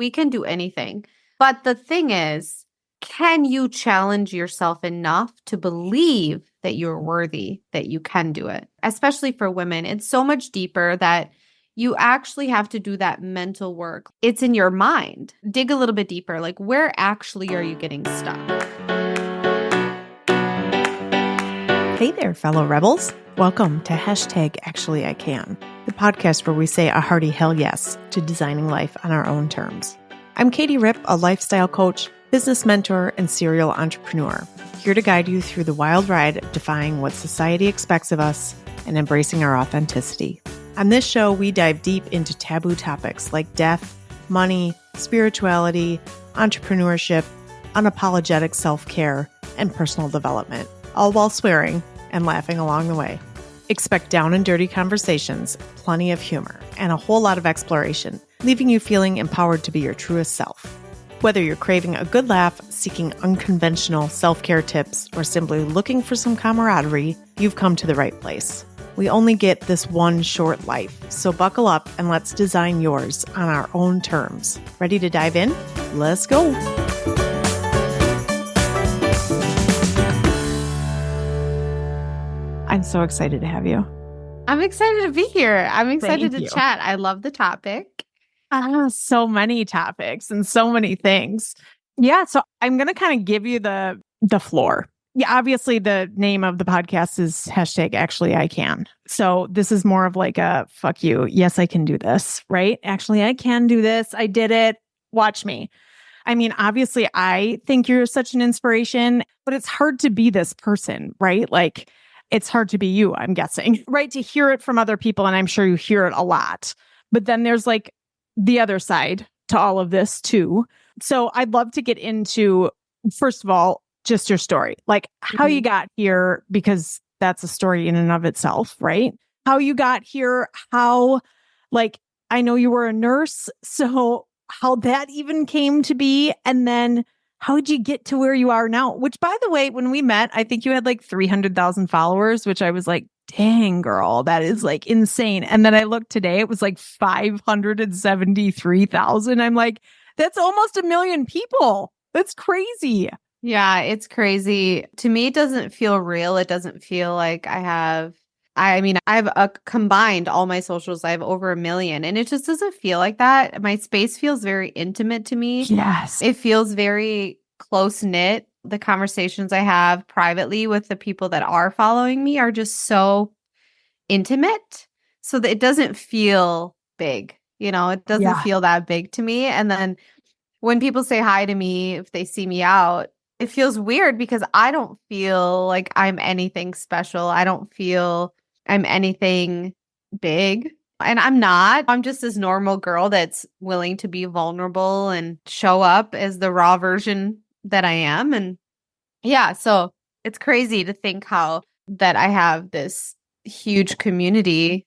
we can do anything. But the thing is, can you challenge yourself enough to believe that you're worthy, that you can do it? Especially for women, it's so much deeper that you actually have to do that mental work. It's in your mind. Dig a little bit deeper. Like, where actually are you getting stuck? Hey there, fellow rebels. Welcome to #ActuallyICan, the podcast where we say a hearty hell yes to designing life on our own terms. I'm Katie Ripp, a lifestyle coach, business mentor, and serial entrepreneur, here to guide you through the wild ride of defying what society expects of us and embracing our authenticity. On this show, we dive deep into taboo topics like death, money, spirituality, entrepreneurship, unapologetic self-care, and personal development, all while swearing and laughing along the way. Expect down and dirty conversations, plenty of humor, and a whole lot of exploration, leaving you feeling empowered to be your truest self. Whether you're craving a good laugh, seeking unconventional self-care tips, or simply looking for some camaraderie, you've come to the right place. We only get this one short life, so buckle up and let's design yours on our own terms. Ready to dive in? Let's go. I'm so excited to have you. I'm excited to be here. I'm excited Thank you. to chat. I love the topic. So many topics and so many things. Yeah, so I'm going to kind of give you the floor. Yeah, obviously the name of the podcast is #ActuallyICan. So this is more of like a fuck you. Yes, I can do this, right? Actually, I can do this. I did it. Watch me. I mean, obviously, I think you're such an inspiration, but it's hard to be this person, right? Like, it's hard to be you, I'm guessing, right? To hear it from other people, and I'm sure you hear it a lot. But then there's like the other side to all of this too. So I'd love to get into, first of all, just your story, like how you got here, because that's a story in and of itself, right? How you got here, how, like, I know you were a nurse, so how that even came to be. And then how did you get to where you are now? Which, by the way, when we met, I think you had like 300,000 followers, which I was like, dang, girl, that is like insane. And then I looked today, it was like 573,000. I'm like, that's almost 1 million people. That's crazy. Yeah, it's crazy. To me, it doesn't feel real. It doesn't feel like I've combined all my socials. I have over 1 million, and it just doesn't feel like that. My space feels very intimate to me. Yes. It feels very close knit. The conversations I have privately with the people that are following me are just so intimate, so that it doesn't feel big. It doesn't feel that big to me. And then when people say hi to me, if they see me out, it feels weird because I don't feel like I'm anything special. I don't feel I'm anything big. And I'm not. I'm just this normal girl that's willing to be vulnerable and show up as the raw version that I am. And yeah, so it's crazy to think how that I have this huge community,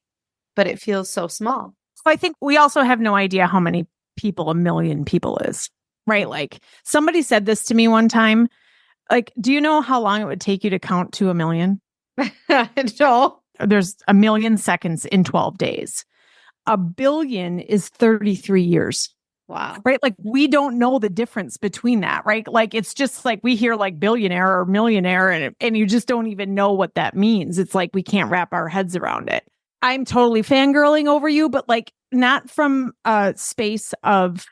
but it feels so small. So I think we also have no idea how many people 1 million people is, right? Like somebody said this to me one time, like, do you know how long it would take you to count to 1 million? No. There's 1 million seconds in 12 days. 1 billion is 33 years. Wow. Right? Like we don't know the difference between that, right? Like it's just like we hear like billionaire or millionaire and you just don't even know what that means. It's like we can't wrap our heads around it. I'm totally fangirling over you, but like not from a space of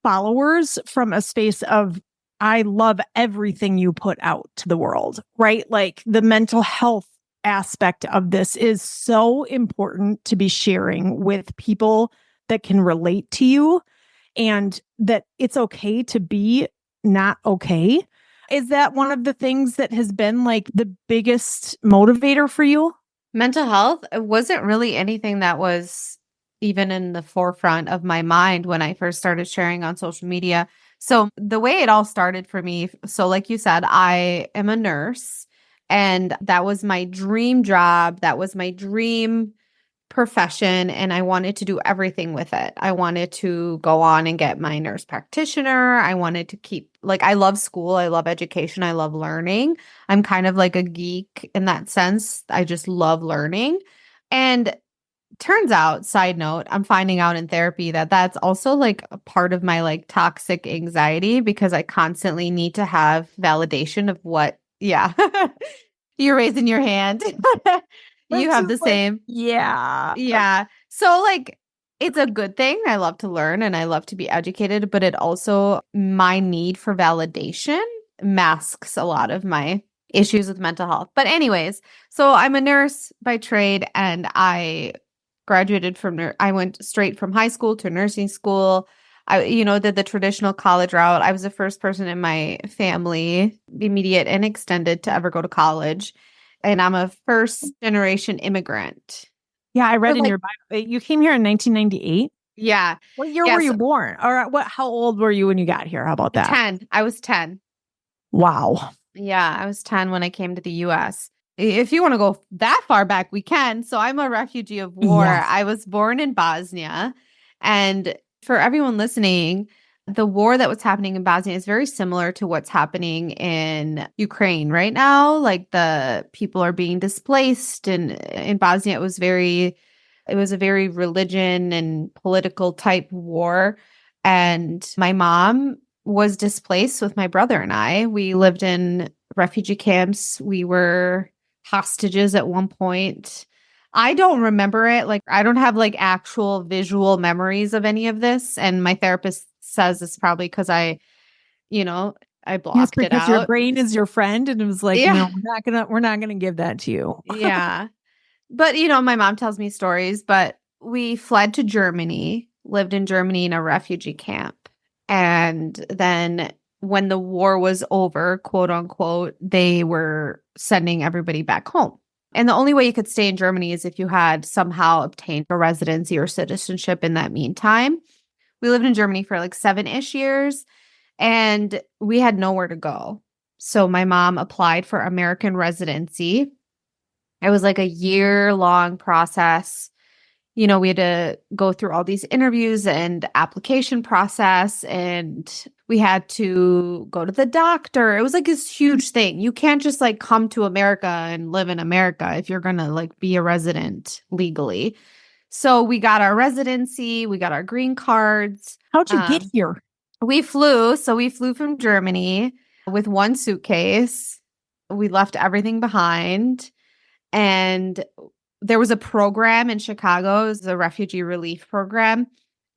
followers, from a space of I love everything you put out to the world, right? Like the mental health aspect of this is so important to be sharing with people that can relate to you, and that it's okay to be not okay. Is that one of the things that has been like the biggest motivator for you? Mental health, it wasn't really anything that was even in the forefront of my mind when I first started sharing on social media. So the way it all started for me, so like you said, I am a nurse, and that was my dream job. That was my dream profession, and I wanted to do everything with it. I wanted to go on and get my nurse practitioner. I wanted to keep, like, I love school. I love education. I love learning. I'm kind of like a geek in that sense. I just love learning. And turns out, side note, I'm finding out in therapy that that's also like a part of my like toxic anxiety because I constantly need to have validation of what, yeah. You're raising your hand. You Which have is the like, same. yeah. Yeah. So like it's a good thing. I love to learn and I love to be educated, but it also my need for validation masks a lot of my issues with mental health. But anyways, so I'm a nurse by trade and I graduated from I went straight from high school to nursing school. I did the traditional college route. I was the first person in my family, immediate and extended, to ever go to college. And I'm a first generation immigrant. Yeah, I read But in like, your bio, you came here in 1998. yeah. What year were Yes, you born? Or how old were you when you got here? How about that? 10. I was 10. Wow. Yeah, I was 10 when I came to the US. If you want to go that far back, we can. So I'm a refugee of war. Yes. I was born in Bosnia. And for everyone listening, the war that was happening in Bosnia is very similar to what's happening in Ukraine right now. Like the people are being displaced, and in Bosnia it was a very religion and political type war. And my mom was displaced with my brother and I. We lived in refugee camps. We were hostages at one point. I don't remember it. Like, I don't have like actual visual memories of any of this. And my therapist says it's probably because you know, I Yes, blocked it because your out. brain is your friend, and it was like, Yeah. no, we're not gonna give that to you. Yeah. But, my mom tells me stories, but we fled to Germany, lived in Germany in a refugee camp. And then when the war was over, quote unquote, they were sending everybody back home. And the only way you could stay in Germany is if you had somehow obtained a residency or citizenship in that meantime. We lived in Germany for like 7-ish years and we had nowhere to go. So my mom applied for American residency. It was like a year-long process. We had to go through all these interviews and application process, and we had to go to the doctor. It was like this huge thing. You can't just like come to America and live in America if you're going to like be a resident legally. So we got our residency, we got our green cards. How'd you get here? We flew. So we flew from Germany with one suitcase. We left everything behind. And there was a program in Chicago, it was a refugee relief program,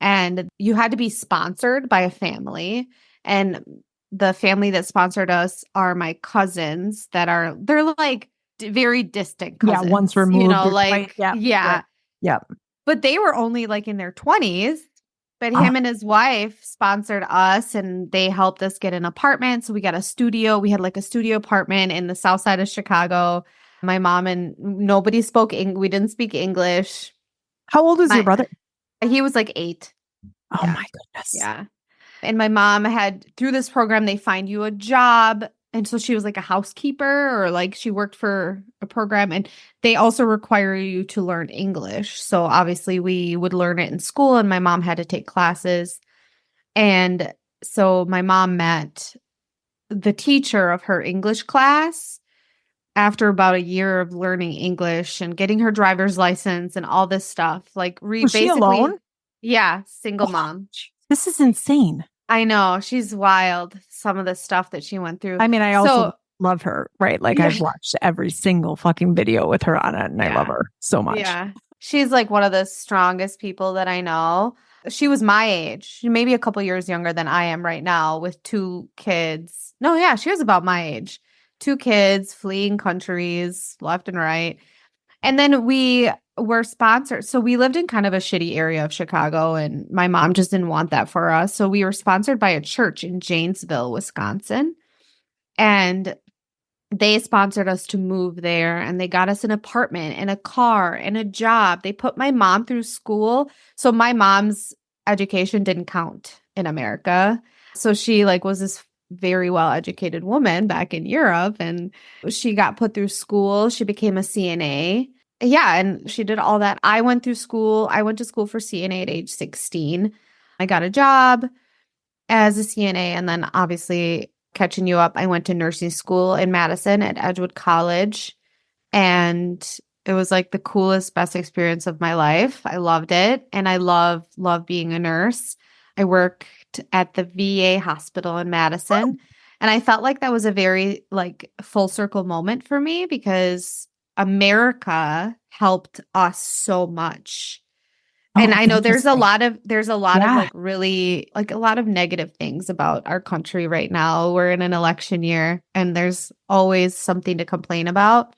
and you had to be sponsored by a family. And the family that sponsored us are my cousins they're like very distant Yeah, cousins, once removed. Right. like, Yeah. yeah. Right. Yep. But they were only like in their 20s. But Oh, him and his wife sponsored us and they helped us get an apartment. So we got a studio. We had like a studio apartment in the south side of Chicago. My mom and nobody spoke English. We didn't speak English. how old is your My brother? He was like 8. Oh Yeah. my goodness. Yeah. And my mom had, through this program, they find you a job. And so she was like a housekeeper or like she worked for a program. And they also require you to learn English. So obviously we would learn it in school and my mom had to take classes. And so my mom met the teacher of her English class after about a year of learning English and getting her driver's license and all this stuff. Like Was she basically, alone? yeah, single Oh, mom. this is insane. I know. She's wild, some of the stuff that she went through. I mean, I also So, love her, right? Like yeah, I've watched every single fucking video with her on it, and I love yeah, her so much. yeah. She's like one of the strongest people that I know. She was my age, maybe a couple years younger than I am right now with 2 kids. No, yeah, she was about my age. 2 kids fleeing countries left and right. And then we were sponsored. So we lived in kind of a shitty area of Chicago, and my mom just didn't want that for us. So we were sponsored by a church in Janesville, Wisconsin. And they sponsored us to move there and they got us an apartment and a car and a job. They put my mom through school. So my mom's education didn't count in America. So she like was this very well educated woman back in Europe and she got put through school. She became a CNA. Yeah, and she did all that. I went through school. I went to school for CNA at age 16. I got a job as a CNA. And then obviously catching you up, I went to nursing school in Madison at Edgewood College. And It was like the coolest, best experience of my life. I loved it. And I love being a nurse. I worked at the VA hospital in Madison. And I felt like that was a very like full circle moment for me because America helped us so much. And Oh, I know interesting. there's a lot of Yeah. like really like a lot of negative things about our country right now. We're in an election year and there's always something to complain about.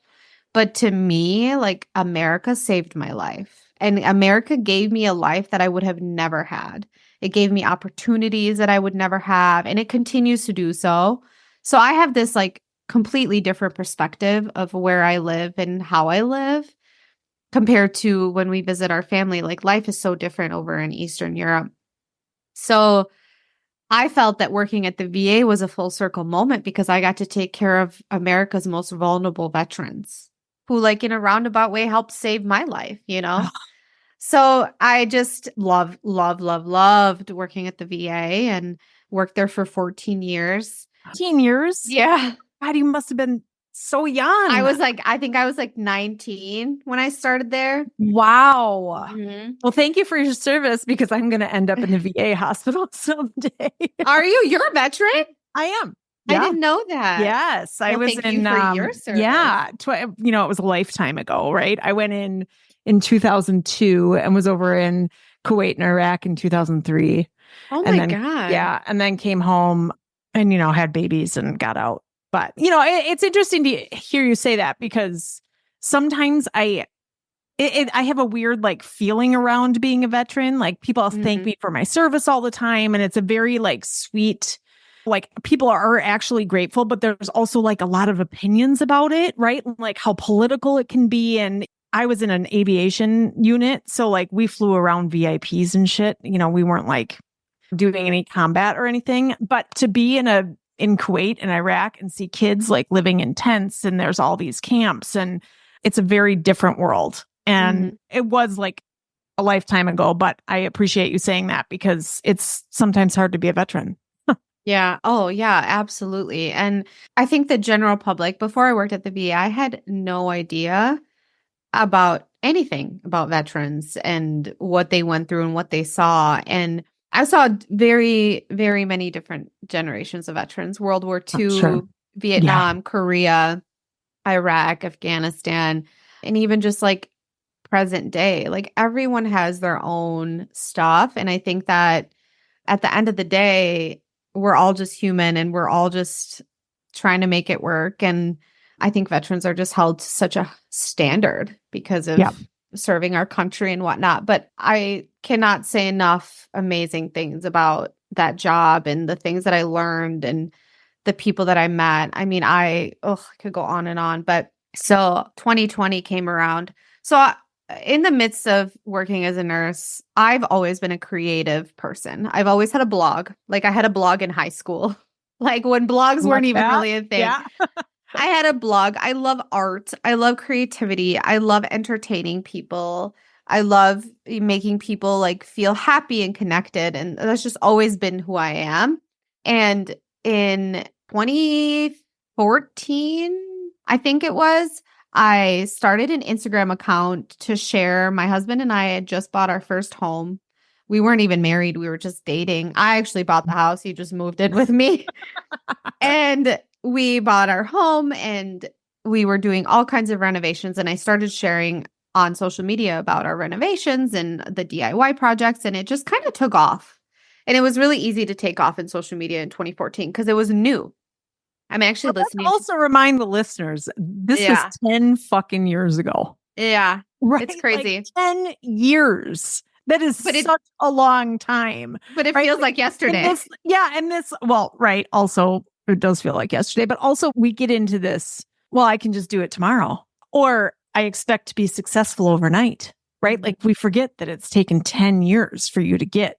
But to me, like America saved my life. And America gave me a life that I would have never had. It gave me opportunities that I would never have, and it continues to do so. So I have this like completely different perspective of where I live and how I live compared to when we visit our family. Like life is so different over in Eastern Europe. So I felt that working at the VA was a full circle moment because I got to take care of America's most vulnerable veterans who, like, in a roundabout way, helped save my life, you know? So I just loved working at the VA and worked there for 14 years. 15 years? Yeah. God, you must have been so young. I think I was like 19 when I started there. Wow. Mhm. Well, thank you for your service because I'm going to end up in the VA hospital someday. Are you? You're a veteran? I am. I Yeah. didn't know that. Yes. I Well, was thank you in, for your service. yeah, it was a lifetime ago, right? I went in 2002 and was over in Kuwait and Iraq in 2003. Oh And my then, God. yeah. And then came home and, had babies and got out. But, it's interesting to hear you say that because sometimes I have a weird like feeling around being a veteran. Like people thank me for my service all the time. And it's a very like sweet, like people are actually grateful, but there's also like a lot of opinions about it, right? Like how political it can be. And I was in an aviation unit. So like we flew around VIPs and shit. We weren't like doing any combat or anything, but to be in Kuwait and Iraq and see kids like living in tents and there's all these camps and it's a very different world. And it was like a lifetime ago, but I appreciate you saying that because it's sometimes hard to be a veteran. Yeah. Oh, yeah, absolutely. And I think the general public, before I worked at the VA, I had no idea about anything about veterans and what they went through and what they saw. And I saw very, very many different generations of veterans, World War II, Sure. Vietnam, Korea, Iraq, Afghanistan, and even just like present day. Like everyone has their own stuff. And I think that at the end of the day, we're all just human and we're all just trying to make it work. And I think veterans are just held to such a standard because of serving our country and whatnot. But I cannot say enough amazing things about that job and the things that I learned and the people that I met. I mean, I could go on and on. But so 2020 came around. So in the midst of working as a nurse, I've always been a creative person. I've always had a blog. Like I had a blog in high school, like when blogs weren't even really a thing. Yeah. I had a blog. I love art. I love creativity. I love entertaining people. I love making people like feel happy and connected. And that's just always been who I am. And in 2014, I think it was, I started an Instagram account to share. My husband and I had just bought our first home. We weren't even married. We were just dating. I actually bought the house. He just moved in with me. And we bought our home and we were doing all kinds of renovations. And I started sharing on social media about our renovations and the DIY projects. And it just kind of took off. And it was really easy to take off in social media in 2014 because it was new. I'm actually listening. Also remind the listeners, this was 10 fucking years ago. Yeah. Right. It's crazy. Like 10 years. That is such a long time. But it feels like yesterday. Right. Also, it does feel like yesterday, but also we get into this, well, I can just do it tomorrow. Or I expect to be successful overnight, right? Like we forget that it's taken 10 years for you to get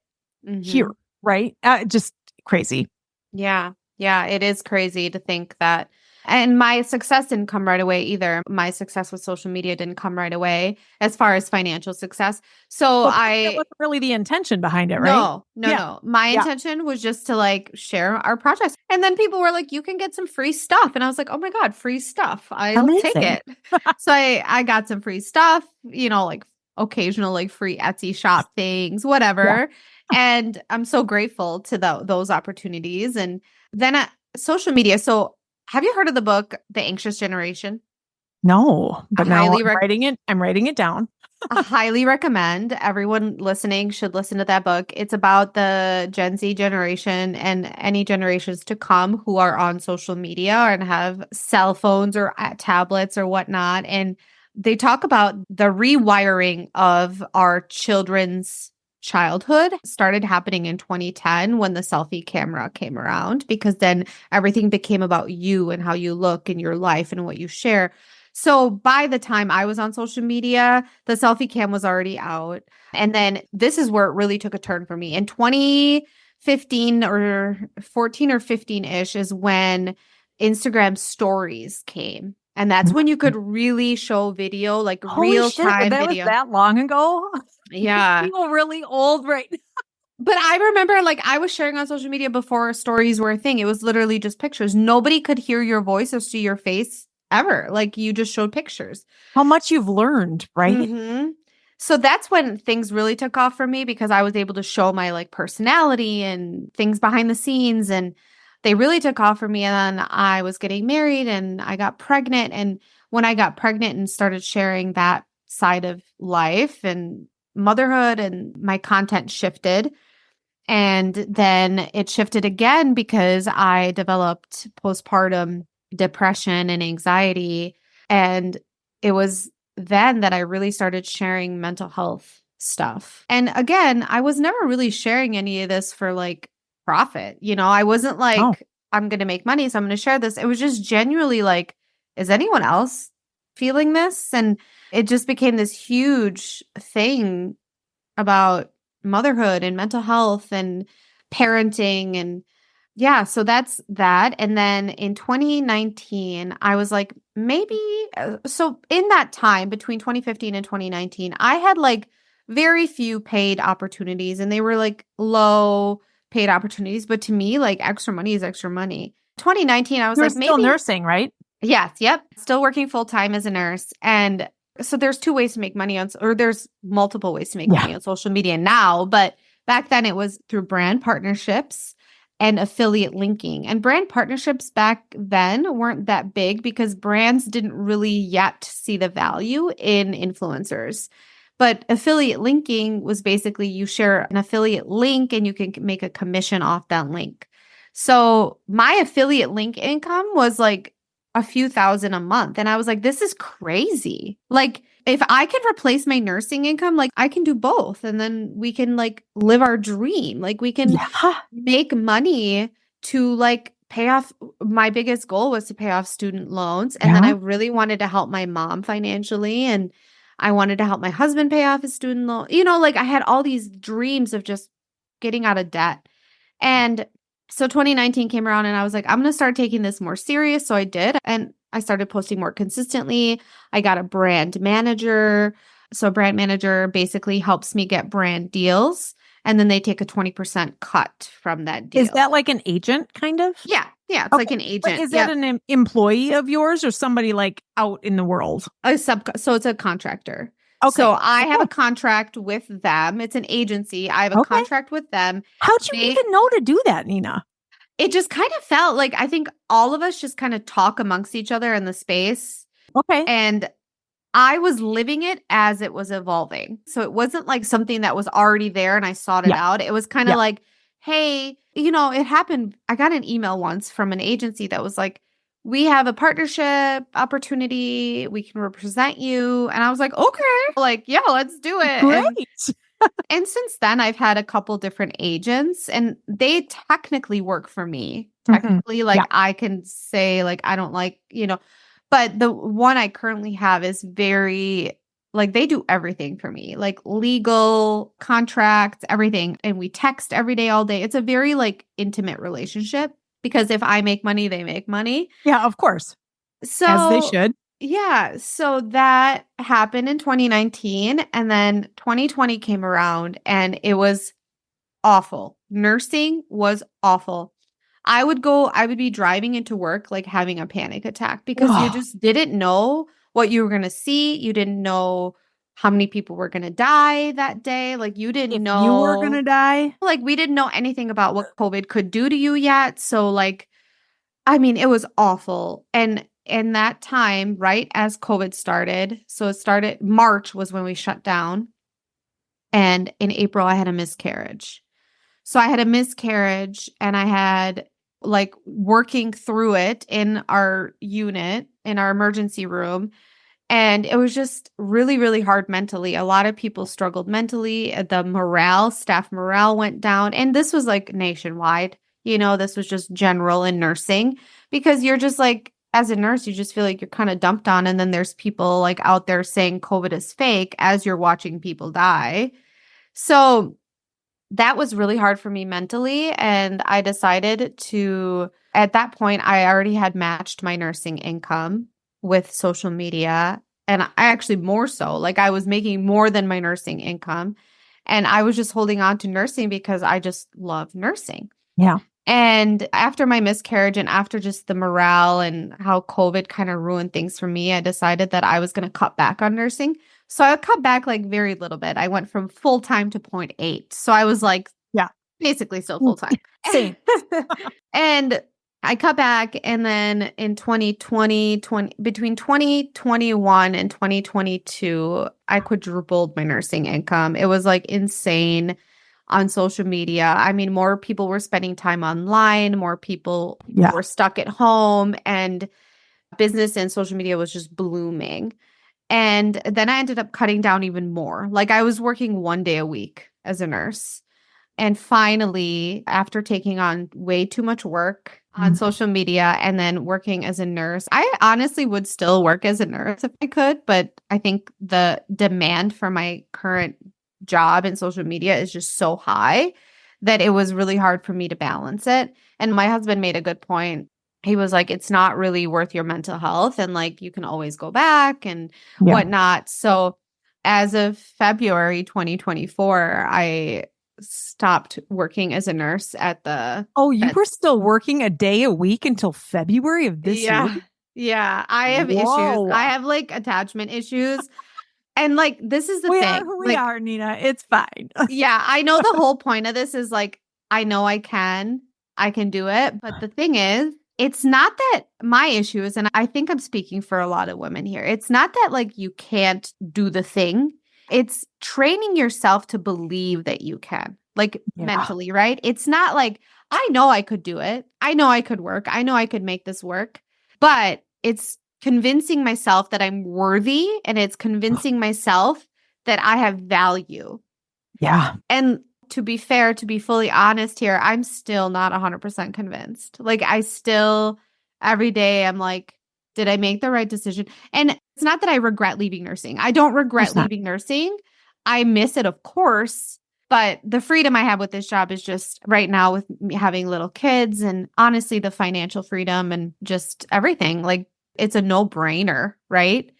here, right? Just crazy. Yeah. Yeah, it is crazy to think that And my success didn't come right away either. My success with social media didn't come right away as far as financial success. So Well, that wasn't really the intention behind it, right? Yeah. no. My Yeah. intention was just to like share our projects. And then people were like, you can get some free stuff. And I was like, oh my God, free stuff. I'll take Amazing. it. So I got some free stuff, like occasional like free Etsy shop things, Yeah. whatever. And I'm so grateful to those opportunities. And then social media. So have you heard of the book, The Anxious Generation? No, I but now highly I'm writing it down. I highly recommend. Everyone listening should listen to that book. It's about the Gen Z generation and any generations to come who are on social media and have cell phones or tablets or whatnot. And they talk about the rewiring of our children's childhood started happening in 2010 when the selfie camera came around, because then everything became about you and how you look and your life and what you share. So by the time I was on social media, the selfie cam was already out. And then this is where it really took a turn for me. In 2015 or 14 or 15-ish is when Instagram stories came. And that's when you could really show video, like Holy real shit, time that was video. that long ago? Yeah. Feel really old right now. But I remember like I was sharing on social media before stories were a thing. It was literally just pictures. Nobody could hear your voice or see your face ever. Like you just showed pictures. How much you've learned, right? Mm-hmm. So that's when things really took off for me, because I was able to show my like personality and things behind the scenes, and they really took off for me. And then I was getting married and I got pregnant. And when I got pregnant and started sharing that side of life and motherhood, and my content shifted. And then it shifted again because I developed postpartum depression and anxiety. And it was then that I really started sharing mental health stuff. And again, I was never really sharing any of this for like profit. I wasn't Oh, like, I'm going to make money, so I'm going to share this. It was just genuinely like, is anyone else feeling this? And it just became this huge thing about motherhood and mental health and parenting. And yeah, so that's that. And then in 2019, I was like, maybe, so in that time between 2015 and 2019, I had like very few paid opportunities, and they were like low paid opportunities. But to me, like extra money is extra money. 2019, I was you're like, still maybe. nursing, right? Yes, yep. Still working full time as a nurse. And so there's two ways to make money or there's multiple ways to make Yeah. money on social media now. But back then it was through brand partnerships and affiliate linking. And brand partnerships back then weren't that big because brands didn't really yet see the value in influencers. But affiliate linking was basically you share an affiliate link and you can make a commission off that link. So my affiliate link income was like a few thousand a month. And I was like, this is crazy. Like, if I can replace my nursing income, like I can do both. And then we can like live our dream. Like we can Yeah. make money to like pay off. My biggest goal was to pay off student loans. And then I Yeah. really wanted to help my mom financially. And I wanted to help my husband pay off his student loan. Like I had all these dreams of just getting out of debt. And so 2019 came around and I was like, I'm going to start taking this more serious. So I did. And I started posting more consistently. I got a brand manager. So a brand manager basically helps me get brand deals. And then they take a 20% cut from that deal. Is that like an agent kind of? Yeah. Yeah. It's Okay. like an agent. But is that an employee of yours or somebody like out in the world? So it's a contractor. Okay. So I have Okay. a contract with them. It's an agency. I have a Okay. contract with them. How'd you even know to do that, Nina? It just kind of felt like I think all of us just kind of talk amongst each other in the space. Okay. And I was living it as it was evolving. So it wasn't like something that was already there and I sought it out. It was kind of like, hey, it happened. I got an email once from an agency that was like, we have a partnership opportunity. We can represent you. And I was like, okay, like, yeah, let's do it. Great. And since then, I've had a couple different agents and they technically work for me. Technically, like I can say, like, I don't like, but the one I currently have is very, like, they do everything for me, like legal, contracts, everything. And we text every day, all day. It's a very, like, intimate relationship. because if I make money, they make money. Yeah, of course. As they So, should. yeah, so that happened in 2019 and then 2020 came around and it was awful. Nursing was awful. I would be driving into work like having a panic attack because you Oh, just didn't know what you were going to see. You didn't know how many people were going to die that day. Like you didn't if you were going to know, die. like we didn't know anything about what COVID could do to you yet. So like, I mean, it was awful. And in that time, right as COVID started, so it started March was when we shut down. And in April, I had a miscarriage. So I had a miscarriage and I had like working through it in our unit, in our emergency room. And it was just really, really hard mentally. A lot of people struggled mentally. Staff morale went down. And this was like nationwide. This was just general in nursing because you're just like, as a nurse, you just feel like you're kind of dumped on. And then there's people like out there saying COVID is fake as you're watching people die. So that was really hard for me mentally. And I decided at that point, I already had matched my nursing income with social media. And I actually more so, like I was making more than my nursing income. And I was just holding on to nursing because I just love nursing. Yeah. And after my miscarriage and after just the morale and how COVID kind of ruined things for me, I decided that I was going to cut back on nursing. So I cut back like very little bit. I went from full time to 0.8. So I was like, Yeah. basically still full time. Same. And I cut back. And then in 2020, between 2021 and 2022, I quadrupled my nursing income. It was like insane on social media. I mean, more people were spending time online, more people were stuck at home, and business and social media was just blooming. And then I ended up cutting down even more. Like I was working 1 day a week as a nurse. And finally, after taking on way too much work on social media and then working as a nurse, I honestly would still work as a nurse if I could. But I think the demand for my current job in social media is just so high that it was really hard for me to balance it. And my husband made a good point. He was like, it's not really worth your mental health. And like, you can always go back and whatnot. So as of February 2024, I stopped working as a nurse at the Oh, you were still working a day a week until February of this year? Yeah. I have issues. I have like attachment issues. And like, this is the we thing. Are who like, we are, Nina. It's fine. Yeah. I know the whole point of this is like, I know I can do it. But the thing is, it's not that my issue is, and I think I'm speaking for a lot of women here. It's not that like you can't do the thing. It's training yourself to believe that you can, like mentally, right? It's not like, I know I could do it. I know I could work. I know I could make this work. But it's convincing myself that I'm worthy and it's convincing myself that I have value. Yeah. And to be fair, to be fully honest here, I'm still not 100% convinced. Like I still, every day I'm like, did I make the right decision? And it's not that I regret leaving nursing. I don't regret leaving nursing. I miss it, of course. But the freedom I have with this job is just right now with me having little kids and honestly, the financial freedom and just everything. Like it's a no-brainer, right?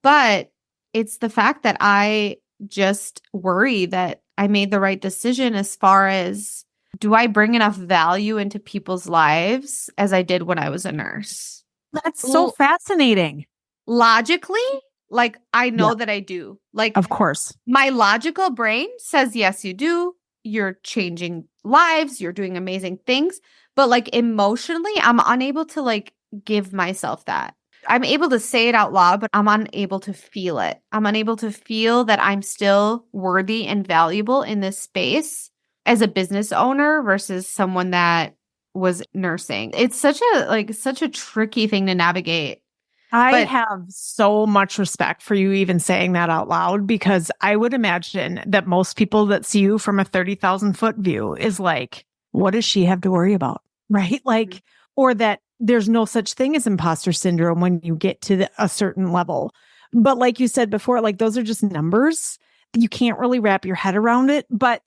But it's the fact that I just worry that I made the right decision as far as, do I bring enough value into people's lives as I did when I was a nurse? That's so fascinating. Logically, like I know that I do. Like, of course, my logical brain says, yes, you do. You're changing lives. You're doing amazing things. But like emotionally, I'm unable to like give myself that. I'm able to say it out loud, but I'm unable to feel it. I'm unable to feel that I'm still worthy and valuable in this space as a business owner versus someone that was nursing. It's such a tricky thing to navigate. I have so much respect for you even saying that out loud, because I would imagine that most people that see you from a 30,000 foot view is like, what does she have to worry about? Right? Like, or that there's no such thing as imposter syndrome when you get to a certain level. But like you said before, like those are just numbers. You can't really wrap your head around it. But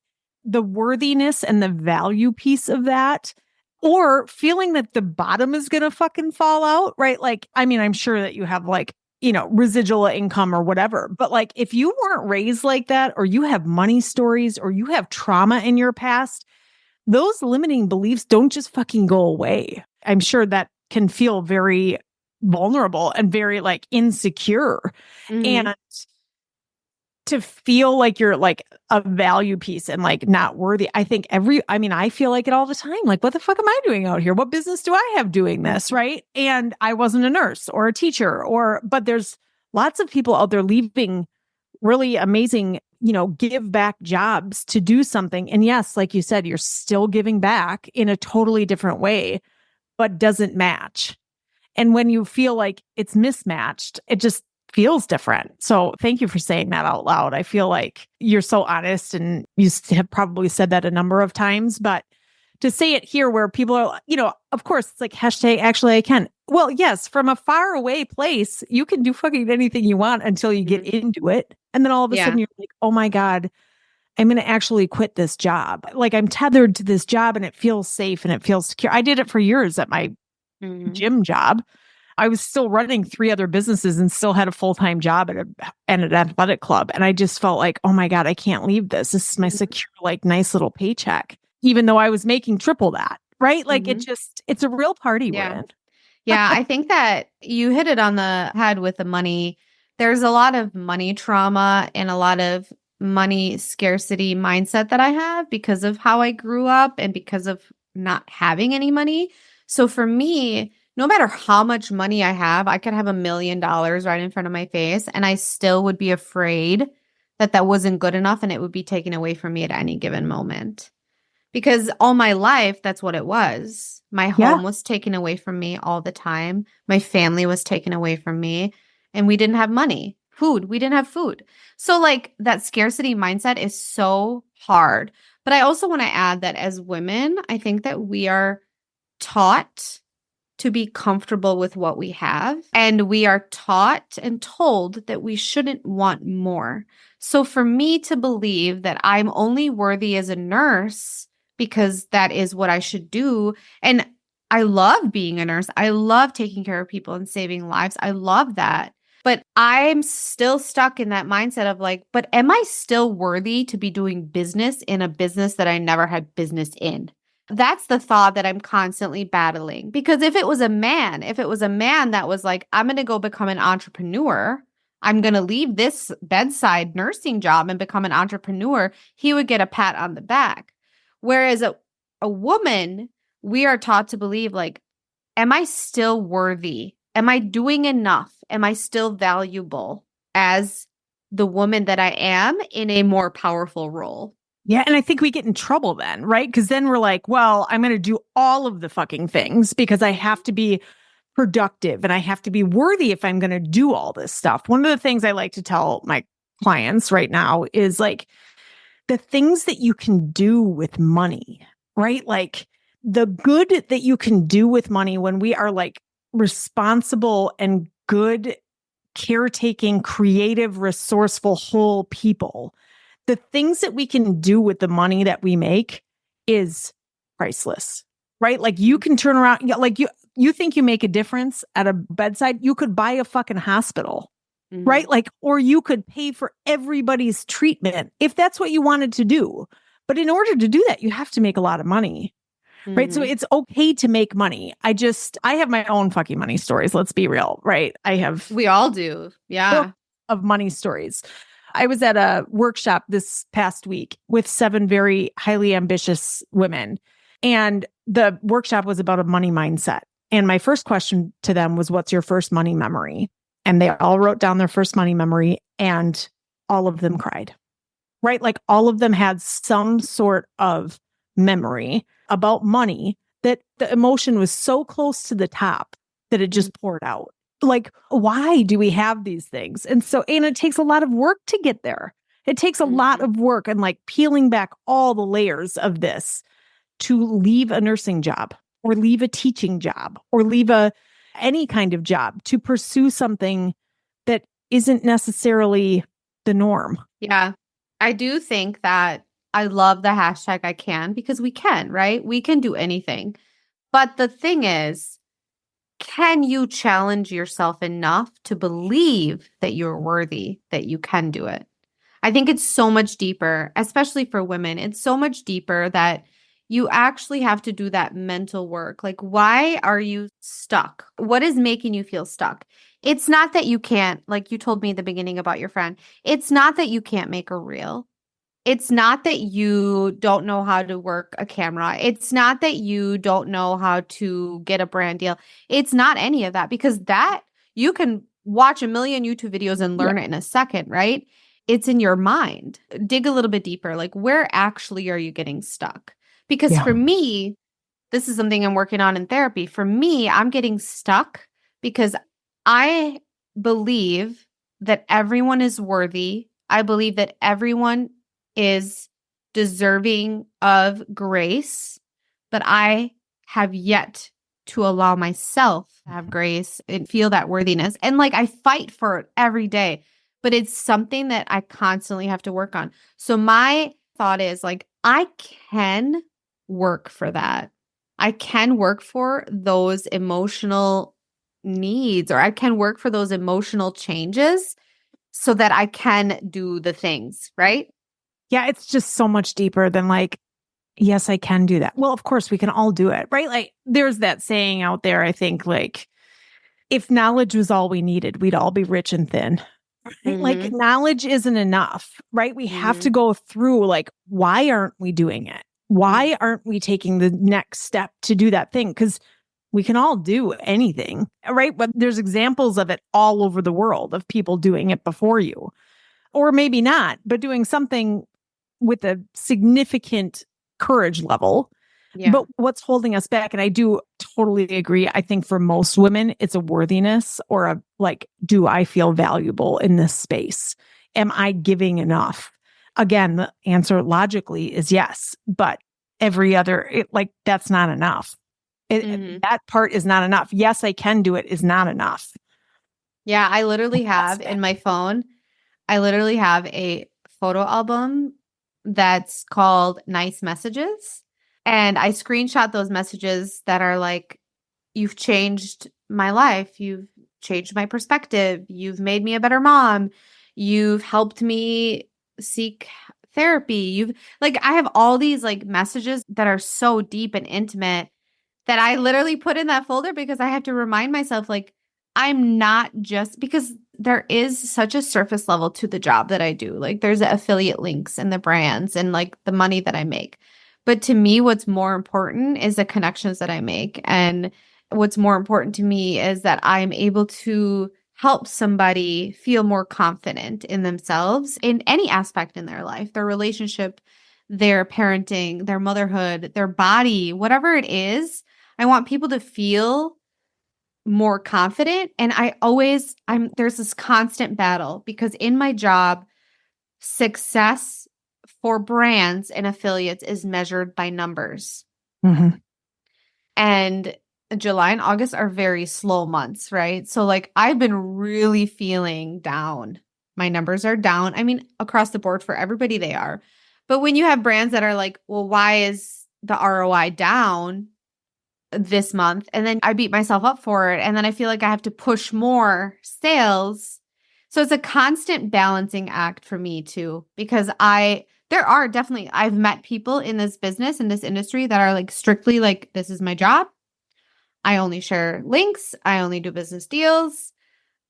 the worthiness and the value piece of that, or feeling that the bottom is going to fucking fall out, right? Like, I mean, I'm sure that you have like, residual income or whatever, but like if you weren't raised like that, or you have money stories, or you have trauma in your past, those limiting beliefs don't just fucking go away. I'm sure that can feel very vulnerable and very like insecure. Mm-hmm. And to feel like you're like a value piece and like not worthy. I feel like it all the time. Like, what the fuck am I doing out here? What business do I have doing this? Right. And I wasn't a nurse or a teacher but there's lots of people out there leaving really amazing, give back jobs to do something. And yes, like you said, you're still giving back in a totally different way, but doesn't match. And when you feel like it's mismatched, it just feels different. So thank you for saying that out loud. I feel like you're so honest, and you have probably said that a number of times, but to say it here where people are, of course, it's like hashtag actually I can. Well, yes, from a far away place, you can do fucking anything you want until you get into it. And then all of a sudden Yeah. you're like, oh my God, I'm going to actually quit this job. Like I'm tethered to this job and it feels safe and it feels secure. I did it for years at my Mm-hmm. gym job. I was still running 3 other businesses and still had a full-time job at an athletic club. And I just felt like, oh my God, I can't leave this. This is my secure, like nice little paycheck, even though I was making triple that. Right. Like Mm-hmm. it's a real party we're Yeah. in. Yeah, I think that you hit it on the head with the money. There's a lot of money trauma and a lot of money scarcity mindset that I have because of how I grew up and because of not having any money. So for me, no matter how much money I have, I could have $1 million right in front of my face and I still would be afraid that that wasn't good enough and it would be taken away from me at any given moment. Because all my life, that's what it was. My Yeah. home was taken away from me all the time. My family was taken away from me. And we didn't have money. Food. We didn't have food. So, like, that scarcity mindset is so hard. But I also want to add that as women, I think that we are taught to be comfortable with what we have. And we are taught and told that we shouldn't want more. So for me to believe that I'm only worthy as a nurse because that is what I should do. And I love being a nurse. I love taking care of people and saving lives. I love that. But I'm still stuck in that mindset of like, but am I still worthy to be doing business in a business that I never had business in? That's the thought that I'm constantly battling. Because if it was a man, that was like, I'm going to go become an entrepreneur, I'm going to leave this bedside nursing job and become an entrepreneur, he would get a pat on the back. Whereas a woman, we are taught to believe like, am I still worthy? Am I doing enough? Am I still valuable as the woman that I am in a more powerful role? Yeah. And I think we get in trouble then, right? Because then we're like, well, I'm going to do all of the fucking things because I have to be productive and I have to be worthy if I'm going to do all this stuff. One of the things I like to tell my clients right now is like the things that you can do with money, right? Like the good that you can do with money when we are like responsible and good, caretaking, creative, resourceful, whole people. The things that we can do with the money that we make is priceless, right? Like you can turn around, like you think you make a difference at a bedside, you could buy a fucking hospital, right? Like, or you could pay for everybody's treatment if that's what you wanted to do. But in order to do that, you have to make a lot of money, right? So it's okay to make money. I have my own fucking money stories. Let's be real, right? We all do. Yeah. Of money stories. I was at a workshop this past week with 7 very highly ambitious women. And the workshop was about a money mindset. And my first question to them was, what's your first money memory? And they all wrote down their first money memory and all of them cried, right? Like all of them had some sort of memory about money that the emotion was so close to the top that it just poured out. Like, why do we have these things? And it takes a lot of work to get there. It takes a lot of work and like peeling back all the layers of this to leave a nursing job or leave a teaching job or leave any kind of job to pursue something that isn't necessarily the norm. Yeah. I do think that I love the hashtag I can because we can, right? We can do anything. But the thing is, can you challenge yourself enough to believe that you're worthy, that you can do it? I think it's so much deeper, especially for women. It's so much deeper that you actually have to do that mental work. Like, why are you stuck? What is making you feel stuck? It's not that you can't, like you told me at the beginning about your friend, it's not that you can't make a reel. It's not that you don't know how to work a camera. It's not that you don't know how to get a brand deal. It's not any of that because that you can watch a million YouTube videos and Yeah. learn it in a second, right? It's in your mind. Dig a little bit deeper. Like, where actually are you getting stuck? Because Yeah. for me, this is something I'm working on in therapy. For me, I'm getting stuck because I believe that everyone is worthy. I believe that everyone is deserving of grace, but I have yet to allow myself to have grace and feel that worthiness. And like I fight for it every day, but it's something that I constantly have to work on. So my thought is like, I can work for that. I can work for those emotional needs or I can work for those emotional changes so that I can do the things, right? Yeah. It's just so much deeper than like, yes, I can do that. Well, of course, we can all do it, right? Like, there's that saying out there, I think, like, if knowledge was all we needed, we'd all be rich and thin. Right? Like, Mhm. knowledge isn't enough, right? We have to Mhm. go through, like, why aren't we doing it? Mhm. Why aren't we taking the next step to do that thing? Because we can all do anything, right? But there's examples of it all over the world of people doing it before you, or maybe not, but doing something with a significant courage level. Yeah. But what's holding us back, and I do totally agree, I think for most women, it's a worthiness or a like, do I feel valuable in this space? Am I giving enough? Again, the answer logically is yes, but every other, like, that's not enough. Mhm. That part is not enough. Yes, I can do it is not enough. Yeah, I literally That's have it. in my phone, I literally have a photo album that's called Nice Messages. And I screenshot those messages that are like, you've changed my life. You've changed my perspective. You've made me a better mom. You've helped me seek therapy. You've like, I have all these like messages that are so deep and intimate that I literally put in that folder because I have to remind myself, like, I'm not just because there is such a surface level to the job that I do. Like, there's the affiliate links and the brands and like the money that I make. But to me, what's more important is the connections that I make. And what's more important to me is that I'm able to help somebody feel more confident in themselves in any aspect in their life, their relationship, their parenting, their motherhood, their body, whatever it is. I want people to feel more confident. And there's this constant battle because in my job, success for brands and affiliates is measured by numbers. Mhm. And July and August are very slow months, right? So, like, I've been really feeling down. My numbers are down. I mean, across the board for everybody, they are. But when you have brands that are like, well, why is the ROI down this month? And then I beat myself up for it. And then I feel like I have to push more sales. So it's a constant balancing act for me too, because there are definitely, I've met people in this business, in this industry that are like strictly like, this is my job. I only share links. I only do business deals.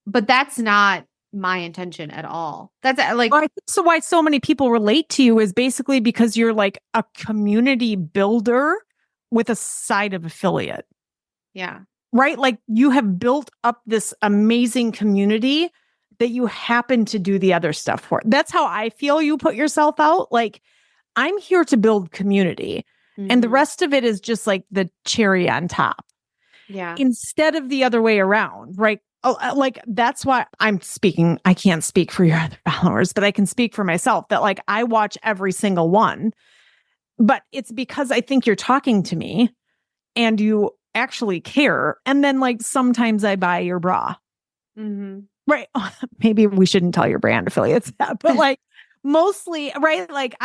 But that's not my intention at all. That's Well, I like, think so why so many people relate to you is basically because you're like a community builder with a side of affiliate, yeah. right? Like, you have built up this amazing community that you happen to do the other stuff for. That's how I feel you put yourself out. Like, I'm here to build community, and the Hmm. rest of it is just like the cherry on top Yeah. instead of the other way around, right? Oh, like, that's why I'm speaking. I can't speak for your other followers, but I can speak for myself that like I watch every single one, but it's because I think you're talking to me and you actually care. And then like sometimes I buy your bra, Hmm. right? Maybe we shouldn't tell your brand affiliates that, but like mostly, right? Like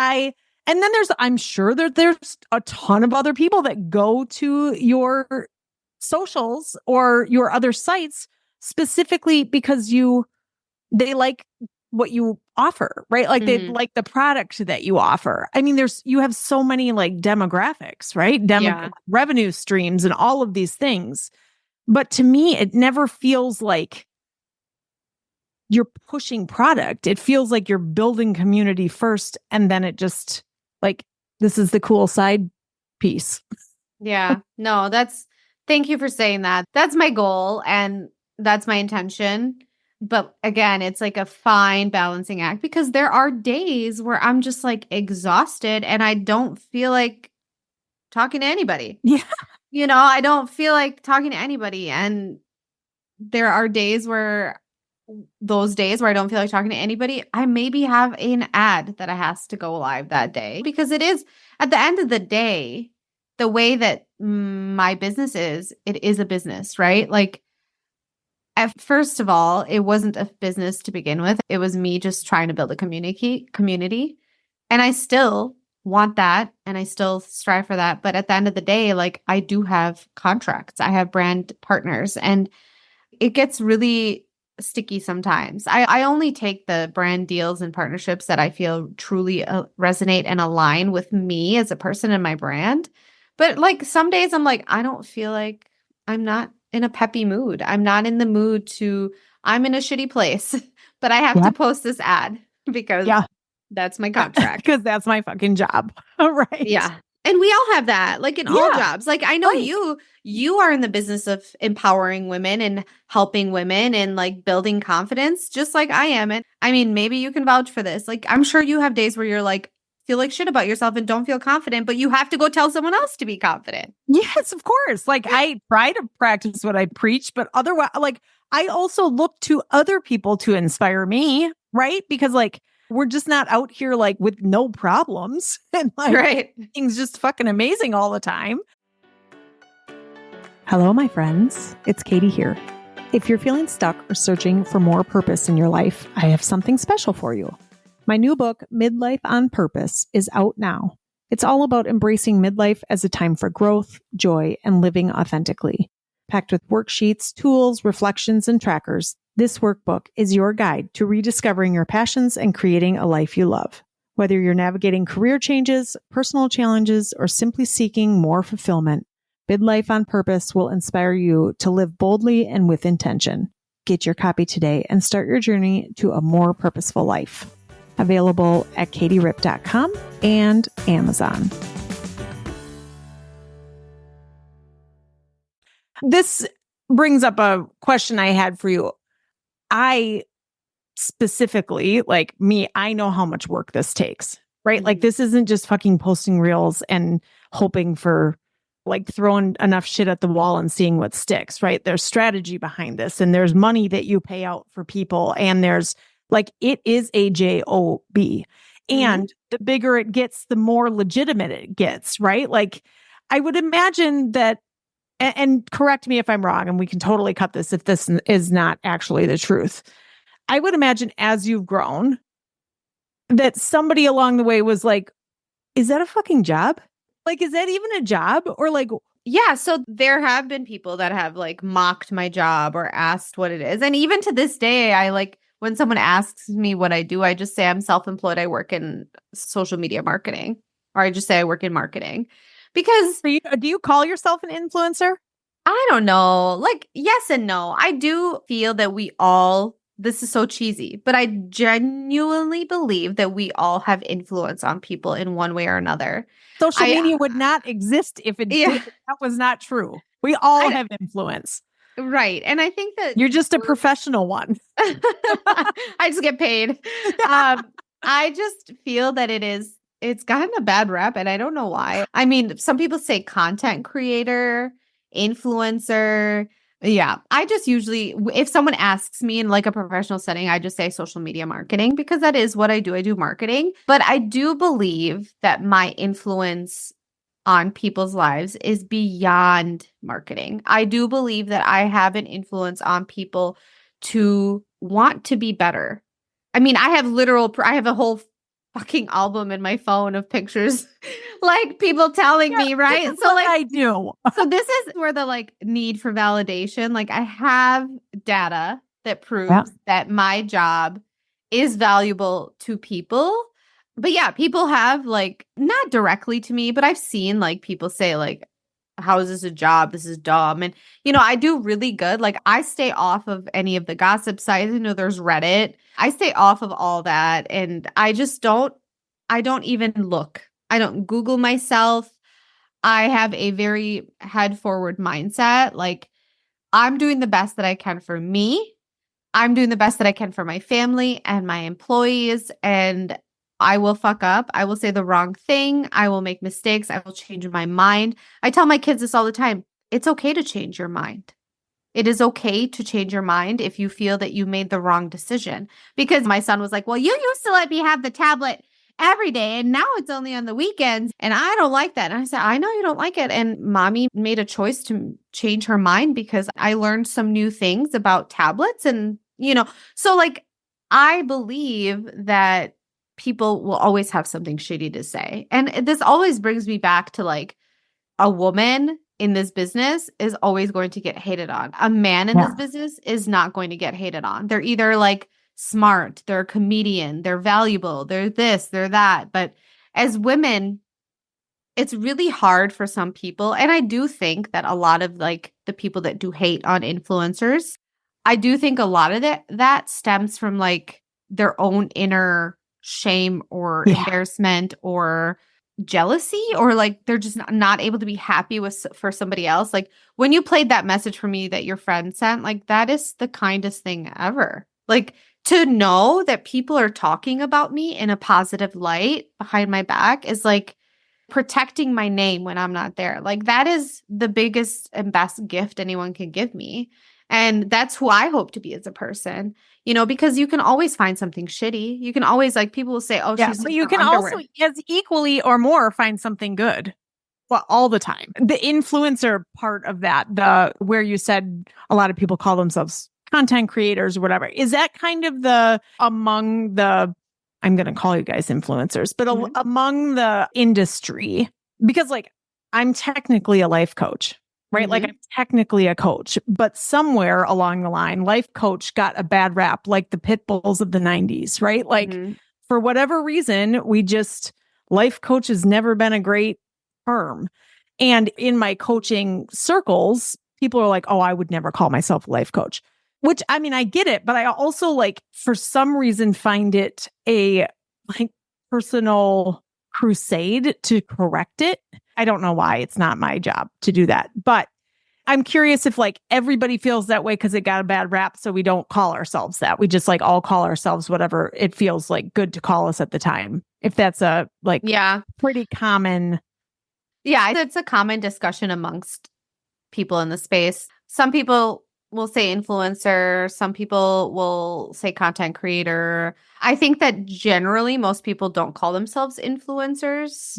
And then I'm sure that there's a ton of other people that go to your socials or your other sites specifically because they like what you offer, right? Like they like the product that you offer. I mean, you have so many like demographics, right? Yeah. Revenue streams and all of these things. But to me, it never feels like you're pushing product. It feels like you're building community first. And then it just like, this is the cool side piece. Yeah. No, thank you for saying that. That's my goal and that's my intention. But again, it's like a fine balancing act because there are days where I'm just like exhausted and I don't feel like talking to anybody. Yeah. I don't feel like talking to anybody. And there are those days where I don't feel like talking to anybody, I maybe have an ad that has to go live that day because it is at the end of the day, the way that my business is, it is a business, right? Like, first of all, it wasn't a business to begin with. It was me just trying to build a community. And I still want that and I still strive for that. But at the end of the day, like I do have contracts, I have brand partners, and it gets really sticky sometimes. I only take the brand deals and partnerships that I feel truly resonate and align with me as a person and my brand. But like some days I'm like, I don't feel like I'm not in a peppy mood. I'm not in the mood I'm in a shitty place, but I have to post this ad because that's my contract. Because that's my fucking job. Right. Yeah. And we all have that, like in all jobs. Like I know you are in the business of empowering women and helping women and like building confidence, just like I am. And I mean, maybe you can vouch for this. Like I'm sure you have days where you're like, feel like shit about yourself and don't feel confident, but you have to go tell someone else to be confident. Yes, of course. Like I try to practice what I preach, but otherwise, like I also look to other people to inspire me, right? Because like we're just not out here like with no problems and like things just fucking amazing all the time. Hello, my friends. It's Katie here. If you're feeling stuck or searching for more purpose in your life, I have something special for you. My new book, Midlife on Purpose, is out now. It's all about embracing midlife as a time for growth, joy, and living authentically. Packed with worksheets, tools, reflections, and trackers, this workbook is your guide to rediscovering your passions and creating a life you love. Whether you're navigating career changes, personal challenges, or simply seeking more fulfillment, Midlife on Purpose will inspire you to live boldly and with intention. Get your copy today and start your journey to a more purposeful life. Available at katierip.com and Amazon. This brings up a question I had for you. I specifically, like me, I know how much work this takes, right? Like this isn't just fucking posting reels and hoping for like throwing enough shit at the wall and seeing what sticks, right? There's strategy behind this and there's money that you pay out for people and there's like, it is a job. And the bigger it gets, the more legitimate it gets, right? Like, I would imagine that, and correct me if I'm wrong, and we can totally cut this if this is not actually the truth. I would imagine as you've grown, that somebody along the way was like, is that a fucking job? Like, is that even a job? Or like, yeah, so there have been people that have like mocked my job or asked what it is. And even to this day, I like, when someone asks me what I do, I just say I'm self-employed. I work in social media marketing, or I just say I work in marketing because do you call yourself an influencer? I don't know. Like, yes and no. I do feel that this is so cheesy, but I genuinely believe that we all have influence on people in one way or another. Social media would not exist if that was not true. We all have influence. Right. And I think that you're just a professional one. I just get paid. I just feel that it's gotten a bad rep and I don't know why. I mean, some people say content creator, influencer. Yeah. I just usually, if someone asks me in like a professional setting, I just say social media marketing because that is what I do. I do marketing, but I do believe that my influence on people's lives is beyond marketing. I do believe that I have an influence on people to want to be better. I mean, I have a whole fucking album in my phone of pictures, like people telling me, This right? is what I do. So this is where the like need for validation, like I have data that Yeah. proves that my job is valuable to people. But yeah, people have like not directly to me, but I've seen like people say like, how is this a job? This is dumb. And I do really good. Like I stay off of any of the gossip sites. There's Reddit. I stay off of all that. And I don't even look. I don't Google myself. I have a very head forward mindset. Like, I'm doing the best that I can for me. I'm doing the best that I can for my family and my employees. And I will fuck up. I will say the wrong thing. I will make mistakes. I will change my mind. I tell my kids this all the time. It's okay to change your mind. It is okay to change your mind if you feel that you made the wrong decision. Because my son was like, well, you used to let me have the tablet every day and now it's only on the weekends. And I don't like that. And I said, I know you don't like it. And mommy made a choice to change her mind because I learned some new things about tablets. And, so like I believe that people will always have something shitty to say. And this always brings me back to like, a woman in this business is always going to get hated on. A man in this business is not going to get hated on. They're either like smart, they're a comedian, they're valuable, they're this, they're that. But as women, it's really hard for some people. And I do think that a lot of like the people that do hate on influencers, I do think a lot of that stems from like their own inner shame or embarrassment or jealousy, or like they're just not able to be happy with for somebody else. Like when you played that message for me that your friend sent, like that is the kindest thing ever. Like to know that people are talking about me in a positive light behind my back is like protecting my name when I'm not there. Like that is the biggest and best gift anyone can give me. And that's who I hope to be as a person, because you can always find something shitty. You can always like people will say, oh, she's but in you her can underwear. also as equally or more find something good. Well, all the time. The influencer part of that, the where you said a lot of people call themselves content creators or whatever, is that kind of the among the I'm going to call you guys influencers, but among the industry, because like I'm technically a life coach, right? Like I'm technically a coach, but somewhere along the line, life coach got a bad rap, like the pit bulls of the 90s, right? Like for whatever reason, life coach has never been a great term. And in my coaching circles, people are like, oh, I would never call myself a life coach. Which, I mean, I get it, but I also like, for some reason, find it a like personal crusade to correct it. I don't know why. It's not my job to do that. But I'm curious if like everybody feels that way because it got a bad rap. So we don't call ourselves that. We just like all call ourselves whatever it feels like good to call us at the time. If that's a like pretty common. Yeah, it's a common discussion amongst people in the space. Some people will say influencer, some people will say content creator. I think that generally most people don't call themselves influencers.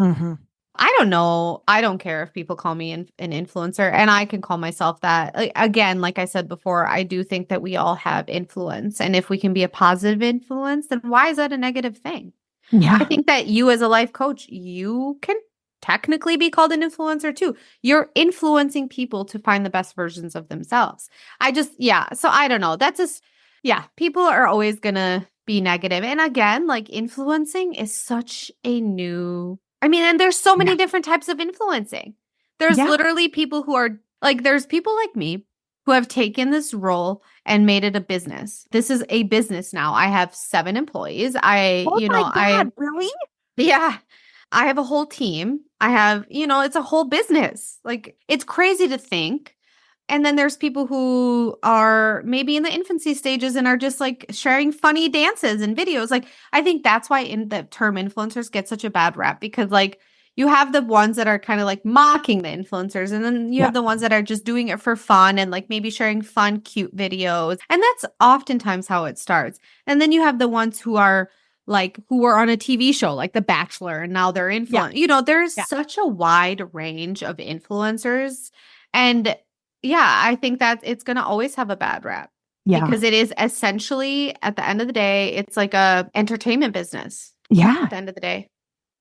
I don't know. I don't care if people call me an influencer, and I can call myself that. Again, like I said before, I do think that we all have influence. And if we can be a positive influence, then why is that a negative thing? Yeah. I think that you as a life coach, you can technically be called an influencer too. You're influencing people to find the best versions of themselves. So I don't know. That's just, people are always going to be negative. And again, like influencing is such a new, and there's so many different types of influencing. There's literally people who are like, there's people like me who have taken this role and made it a business. This is a business now. I have 7 employees. Really? Yeah. I have a whole team. I have, it's a whole business. Like, it's crazy to think. And then there's people who are maybe in the infancy stages and are just like sharing funny dances and videos. Like, I think that's why in the term influencers get such a bad rap, because like you have the ones that are kind of like mocking the influencers, and then you have the ones that are just doing it for fun and like maybe sharing fun, cute videos. And that's oftentimes how it starts. And then you have the ones who are on a TV show like The Bachelor, and now they're influencers. There's such a wide range of influencers. And I think that it's going to always have a bad rap. Because it is essentially, at the end of the day, it's like a entertainment business. Yeah. at the end of the day.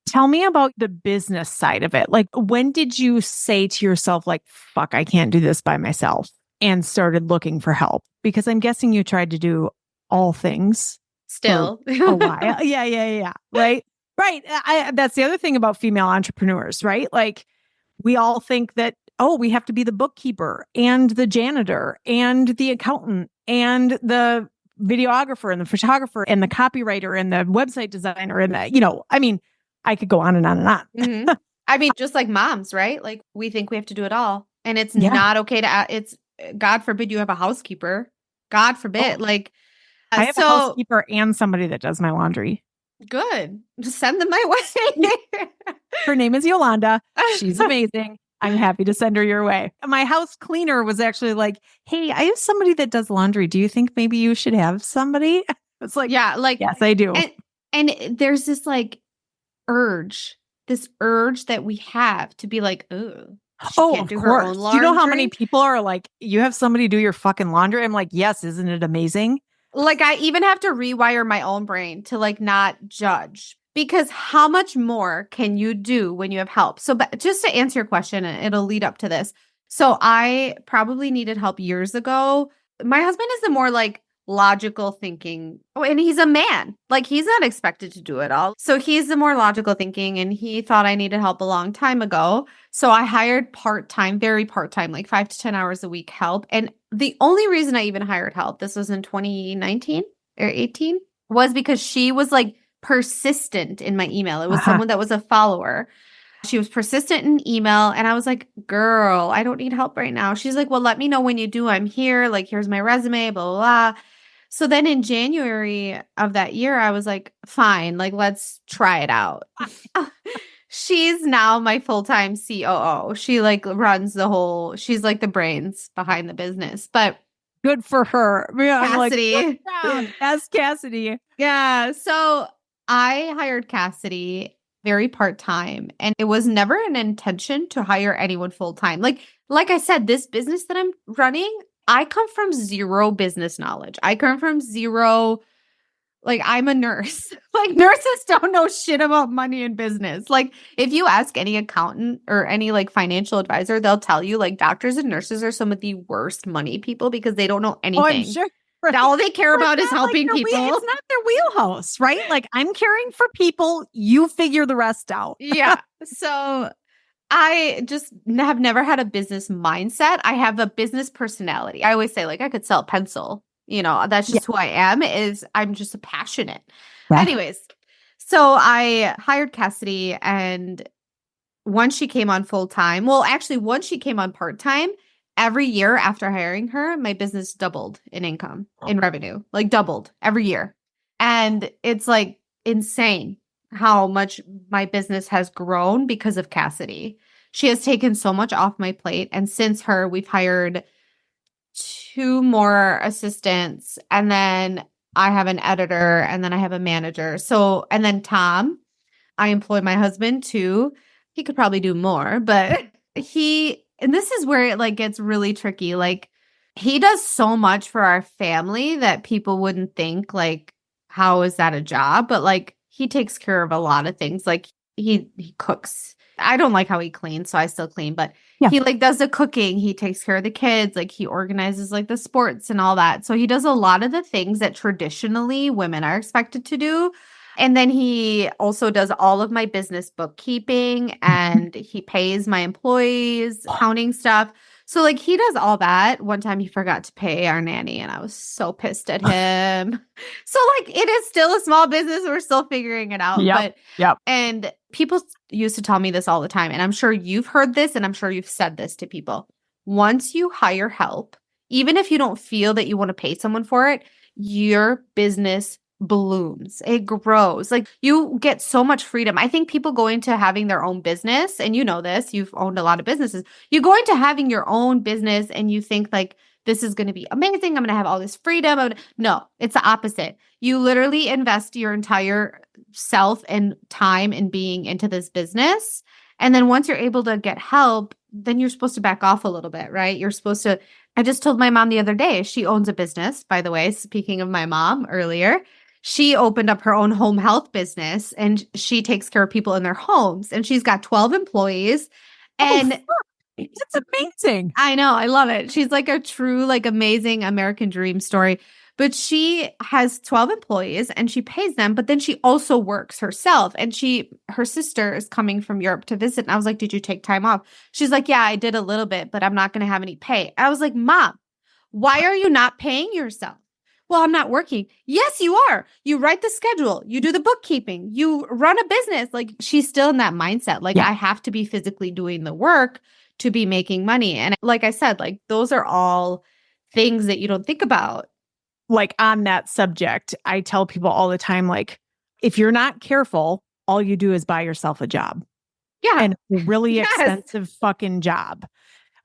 Tell me about the business side of it. Like, when did you say to yourself, like, fuck, I can't do this by myself, and started looking for help? Because I'm guessing you tried to do all things for Still. a while. Yeah. Right. Right. That's the other thing about female entrepreneurs, right? Like, we all think that, oh, we have to be the bookkeeper and the janitor and the accountant and the videographer and the photographer and the copywriter and the website designer and the, I mean, I could go on and on and on. Mhm. I mean, just like moms, right? Like we think we have to do it all. And it's Yeah. not okay to, it's God forbid you have a housekeeper. God Oh, forbid. Like, I have a so housekeeper and somebody that does my laundry. good. Just send them my way. Her name is Yolanda. She's amazing. I'm happy to send her your way. My house cleaner was actually like, hey, I have somebody that does laundry. Do you think maybe you should have somebody? It's like, Yeah. Like, yes, I do. and there's this urge that we have to be like, oh, she Oh, can't of do her own course. Do you laundry. know how many people are like, you have somebody do your fucking laundry? I'm like, yes, isn't it amazing? Like I even have to rewire my own brain to like not judge because how much more can you do when you have help? So but just to answer your question, and it'll lead up to this. So I probably needed help years ago. My husband is the more like logical thinking. Oh, and he's a man. Like he's not expected to do it all. So he's the more logical thinking and he thought I needed help a long time ago. So I hired part-time, very part-time, like 5 to 10 hours a week help. And the only reason I even hired help, this was in 2019 or 18, was because she was like persistent in my email. It was Uh-huh. someone that was a follower. She was persistent in email. And I was like, girl, I don't need help right now. She's like, well, let me know when you do. I'm here. Like, here's my resume, blah, blah, blah. So then in January of that year, I was like, fine, like, let's try it out. She's now my full-time COO. She like runs she's like the brains behind the business. But Good for her. Yeah, I'm like, Cassidy. ask Cassidy. Yeah. So I hired Cassidy very part-time and it was never an intention to hire anyone full-time. Like I said, this business that I'm running, I come from zero business knowledge. I come from zero, like I'm a nurse. Like nurses don't know shit about money and business. Like if you ask any accountant or any like financial advisor, they'll tell you like doctors and nurses are some of the worst money people because they don't know Oh, I'm anything. sure. Right. All they care Well, about is not like helping people. It's not their wheelhouse, right? Like I'm caring for people. You figure the rest out. Yeah. So I just have never had a business mindset. I have a business personality. I always say like I could sell a pencil. That's Yeah. just who I am is I'm just a passionate. Yeah. Anyways, so I hired Cassidy and once she came on full time, well, actually, once she came on part time, every year after hiring her, my business doubled in income, in revenue, like doubled every year. And it's like insane how much my business has grown because of Cassidy. She has taken so much off my plate. And since her, we've hired two more assistants. And then I have an editor and then I have a manager. So, and then Tom, I employ my husband too. He could probably do more, but and this is where it like gets really tricky. Like he does so much for our family that people wouldn't think like, how is that a job? But like he takes care of a lot of things. Like he cooks. I don't like how he cleans, so I still clean, but Yeah. he like does the cooking. He takes care of the kids. Like he organizes like the sports and all that. So he does a lot of the things that traditionally women are expected to do. And then he also does all of my business bookkeeping and he pays my employees, accounting stuff. So like he does all that. One time he forgot to pay our nanny and I was so pissed at him. So like it is still a small business. We're still figuring it out. Yep. And people used to tell me this all the time. And I'm sure you've heard this and I'm sure you've said this to people. Once you hire help, even if you don't feel that you want to pay someone for it, your business blooms. It grows. Like you get so much freedom. I think people go into having their own business, and you know this, you've owned a lot of businesses. You go into having your own business and you think like, this is going to be amazing. I'm going to have all this freedom. No, it's the opposite. You literally invest your entire self and time and being into this business. And then once you're able to get help, then you're supposed to back off a little bit, right? You're supposed to. I just told my mom the other day, she owns a business, by the way, speaking of my mom earlier. she opened up her own home health business and she takes care of people in their homes. And she's got 12 employees. Oh, And fuck. That's amazing. I know, I love it. She's like a true, like amazing American dream story. But she has 12 employees and she pays them, but then she also works herself. And her sister is coming from Europe to visit. And I was like, did you take time off? She's like, yeah, I did a little bit, but I'm not going to have any pay. I was like, Mom, why are you not paying yourself? Well, I'm not working. Yes, you are. You write the schedule, you do the bookkeeping, you run a business. Like she's still in that mindset. Like Yeah. I have to be physically doing the work to be making money. And like I said, like those are all things that you don't think about. Like on that subject, I tell people all the time, like, if you're not careful, all you do is buy yourself a job. Yeah. And a really Yes. expensive fucking job.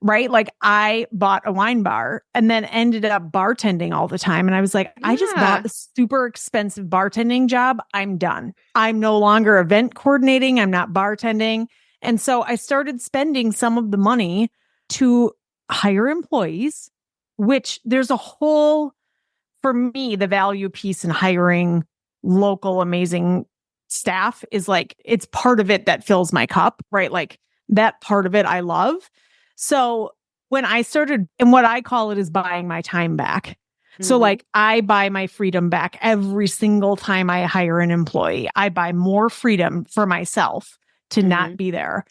Right? Like I bought a wine bar and then ended up bartending all the time. And I was like, I just bought a super expensive bartending job. I'm done. I'm no longer event coordinating. I'm not bartending. And so I started spending some of the money to hire employees, which there's a whole, for me, the value piece in hiring local amazing staff is like, it's part of it that fills my cup, right? Like that part of it I love. So when I started, and what I call it is buying my time back. Mm-hmm. So like I buy my freedom back every single time I hire an employee. I buy more freedom for myself to not be there.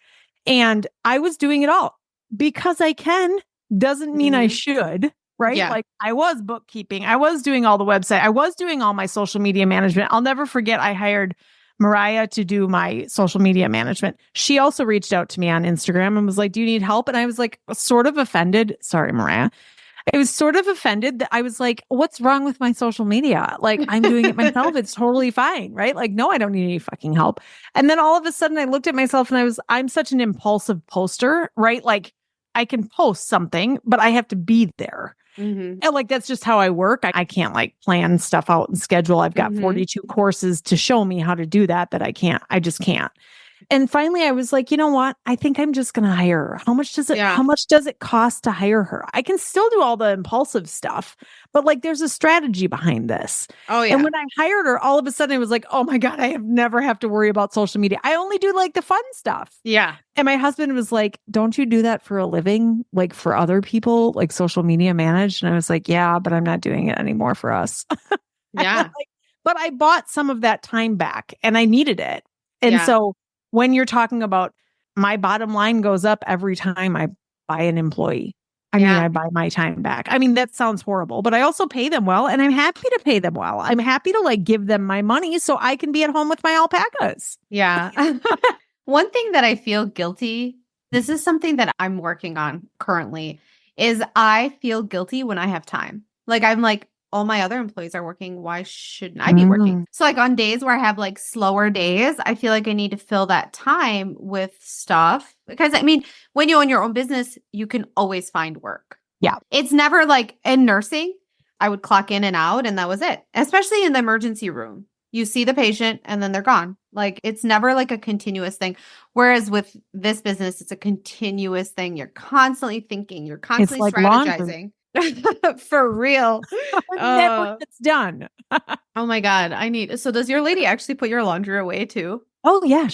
And I was doing it all because I can, doesn't mean I should, right? Yeah. Like I was bookkeeping. I was doing all the website. I was doing all my social media management. I'll never forget I hired Mariah to do my social media management. She also reached out to me on Instagram and was like, do you need help? And I was like, sort of offended. Sorry, Mariah. I was sort of offended that I was like, what's wrong with my social media? Like I'm doing it myself. It's totally fine. Right? Like, no, I don't need any fucking help. And then all of a sudden I looked at myself and I'm such an impulsive poster, right? Like I can post something, but I have to be there. And like, that's just how I work. I can't like plan stuff out and schedule. I've got 42 courses to show me how to do that I just can't. And finally I was like, you know what? I think I'm just going to hire her. How much does it cost to hire her? I can still do all the impulsive stuff, but like there's a strategy behind this. Oh yeah. And when I hired her, all of a sudden it was like, oh my God, I never have to worry about social media. I only do like the fun stuff. Yeah. And my husband was like, don't you do that for a living? Like for other people, like social media managed? And I was like, yeah, but I'm not doing it anymore for us. Yeah. But I bought some of that time back and I needed it. And so when you're talking about my bottom line goes up every time I buy an employee. I mean, I buy my time back. I mean, that sounds horrible, but I also pay them well and I'm happy to pay them well. I'm happy to like give them my money so I can be at home with my alpacas. Yeah. One thing that I feel guilty, this is something that I'm working on currently, is I feel guilty when I have time. Like I'm like, all my other employees are working. Why shouldn't I be working? So like on days where I have like slower days, I feel like I need to fill that time with stuff. Because I mean, when you own your own business, you can always find work. Yeah. It's never like in nursing, I would clock in and out and that was it. Especially in the emergency room. You see the patient and then they're gone. Like it's never like a continuous thing. Whereas with this business, it's a continuous thing. You're constantly thinking, you're constantly like strategizing. For real. Never gets done. Oh my God. So does your lady actually put your laundry away too? Oh yeah.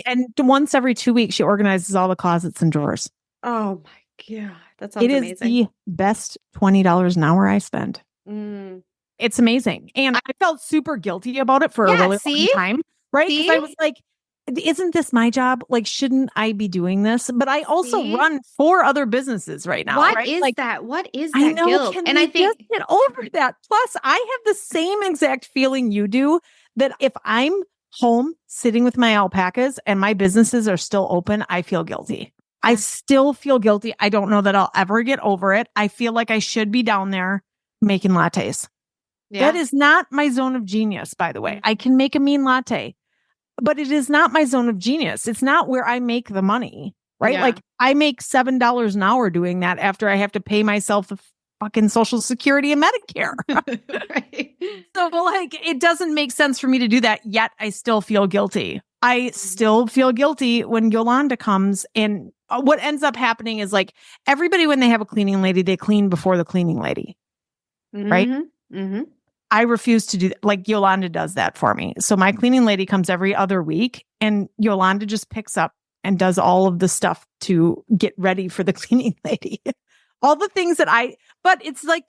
And once every 2 weeks, she organizes all the closets and drawers. Oh my God. That sounds amazing. It is the best $20 an hour I spend. It's amazing. And I felt super guilty about it for a really long time. Right. Because I was like, isn't this my job? Like, shouldn't I be doing this? But I also run 4 other businesses right now. What is that? What is that guilt? And I think just get over that. Plus, I have the same exact feeling you do that if I'm home sitting with my alpacas and my businesses are still open, I feel guilty. I still feel guilty. I don't know that I'll ever get over it. I feel like I should be down there making lattes. Yeah. That is not my zone of genius, by the way. I can make a mean latte. But it is not my zone of genius. It's not where I make the money, right? Yeah. Like I make $7 an hour doing that after I have to pay myself the fucking Social Security and Medicare. Right. So like, it doesn't make sense for me to do that. Yet I still feel guilty. I still feel guilty when Yolanda comes and what ends up happening is like everybody, when they have a cleaning lady, they clean before the cleaning lady. Right. Mm-hmm. I refuse to do like Yolanda does that for me. So my cleaning lady comes every other week and Yolanda just picks up and does all of the stuff to get ready for the cleaning lady. All the things but it's like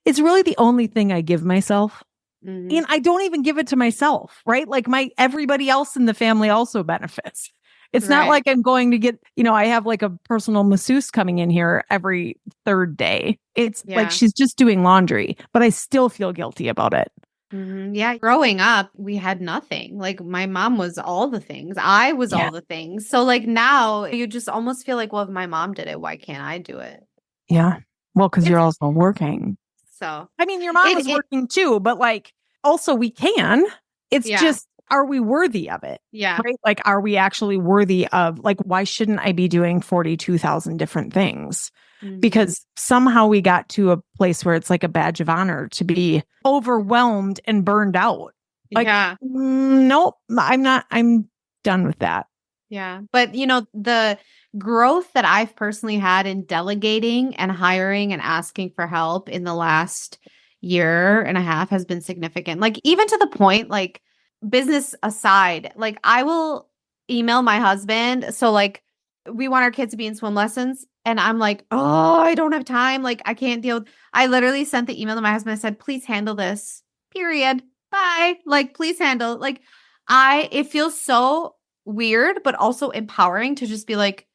it's really the only thing I give myself. Mm-hmm. And I don't even give it to myself, right? Like everybody else in the family also benefits. It's not like I'm going to get, I have like a personal masseuse coming in here every third day. It's like she's just doing laundry, but I still feel guilty about it. Mm-hmm. Yeah. Growing up, we had nothing. Like my mom was all the things. I was all the things. So like now you just almost feel like, well, if my mom did it, why can't I do it? Yeah. Well, because you're also working. So, I mean, your mom was working too, but like also we can. It's just, are we worthy of it? Yeah. Right? Like, are we actually worthy of, like, why shouldn't I be doing 42,000 different things? Mm-hmm. Because somehow we got to a place where it's like a badge of honor to be overwhelmed and burned out. Like, nope, I'm done with that. Yeah. But, the growth that I've personally had in delegating and hiring and asking for help in the last year and a half has been significant. Like, even to the point, like, business aside, like, I will email my husband. So, like, we want our kids to be in swim lessons. And I'm like, oh, I don't have time. Like, I can't deal. I literally sent the email to my husband. I said, please handle this, period. Bye. Like, please handle. Like, it feels so weird, but also empowering to just be like,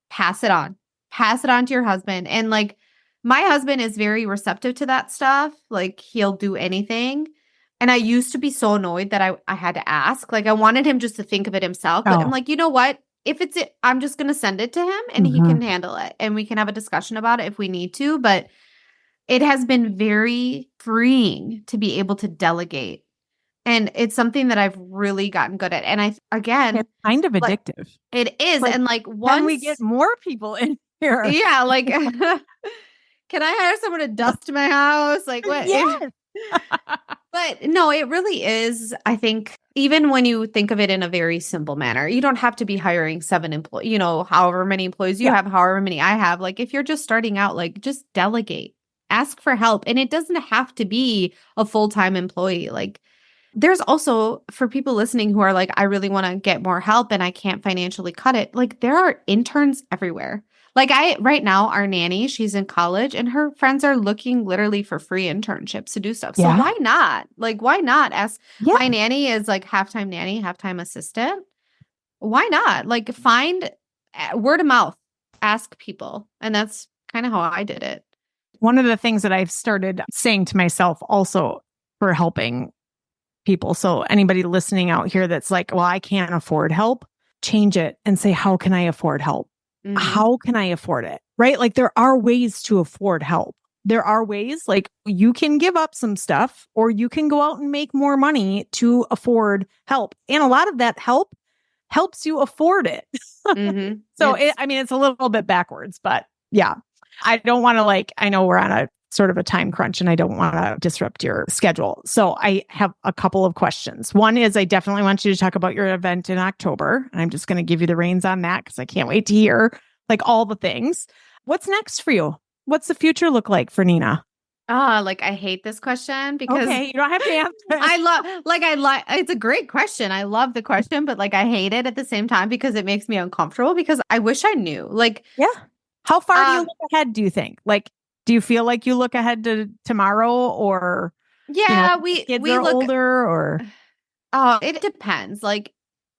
pass it on to your husband. And like, my husband is very receptive to that stuff. Like, he'll do anything. And I used to be so annoyed that I had to ask. Like, I wanted him just to think of it himself. But I'm like, you know what? If it's it, I'm just going to send it to him and he can handle it. And we can have a discussion about it if we need to. But it has been very freeing to be able to delegate. And it's something that I've really gotten good at. And it's kind of addictive. It is. Like, and like, once we get more people in here. Yeah. Like, can I hire someone to dust my house? Like, what? Yes. But no, it really is. I think even when you think of it in a very simple manner, you don't have to be hiring 7 employees, however many employees you have, however many I have. Like, if you're just starting out, like, just delegate, ask for help. And it doesn't have to be a full-time employee. Like, there's also, for people listening who are like, I really want to get more help and I can't financially cut it. Like, there are interns everywhere. Like, right now, our nanny, she's in college and her friends are looking literally for free internships to do stuff. So why not? Like, why not? My nanny is like half-time nanny, half-time assistant. Why not? Like, find word of mouth, ask people. And that's kind of how I did it. One of the things that I've started saying to myself also for helping people. So anybody listening out here that's like, well, I can't afford help, change it and say, how can I afford help? Mm-hmm. How can I afford it? Right? Like, there are ways to afford help. There are ways, like, you can give up some stuff or you can go out and make more money to afford help. And a lot of that help helps you afford it. Mm-hmm. So it's a little bit backwards, but yeah, I don't want to I know we're on a sort of a time crunch and I don't want to disrupt your schedule. So I have a couple of questions. One is, I definitely want you to talk about your event in October. And I'm just going to give you the reins on that because I can't wait to hear all the things. What's next for you? What's the future look like for Nina? I hate this question because you don't have to answer. It's a great question. I love the question, but I hate it at the same time because it makes me uncomfortable because I wish I knew. How far do you look ahead, do you think? Do you feel like you look ahead to tomorrow or we look older or it depends.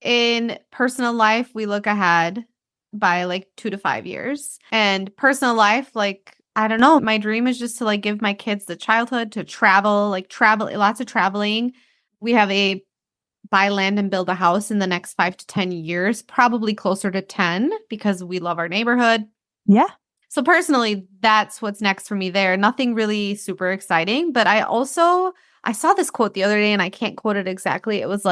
In personal life, we look ahead by 2 to 5 years. And personal life, I don't know, my dream is just to give my kids the childhood to travel, lots of traveling. We have buy land and build a house in the next 5 to 10 years, probably closer to 10 because we love our neighborhood. Yeah. So personally, that's what's next for me there. Nothing really super exciting, but I saw this quote the other day and I can't quote it exactly. It was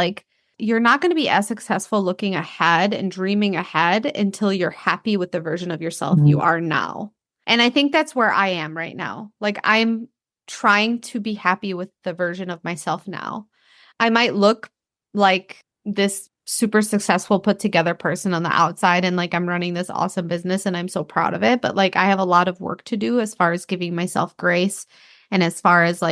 you're not going to be as successful looking ahead and dreaming ahead until you're happy with the version of yourself you are now. And I think that's where I am right now. I'm trying to be happy with the version of myself now. I might look like this super successful, put together person on the outside and I'm running this awesome business and I'm so proud of it. But I have a lot of work to do as far as giving myself grace and as far as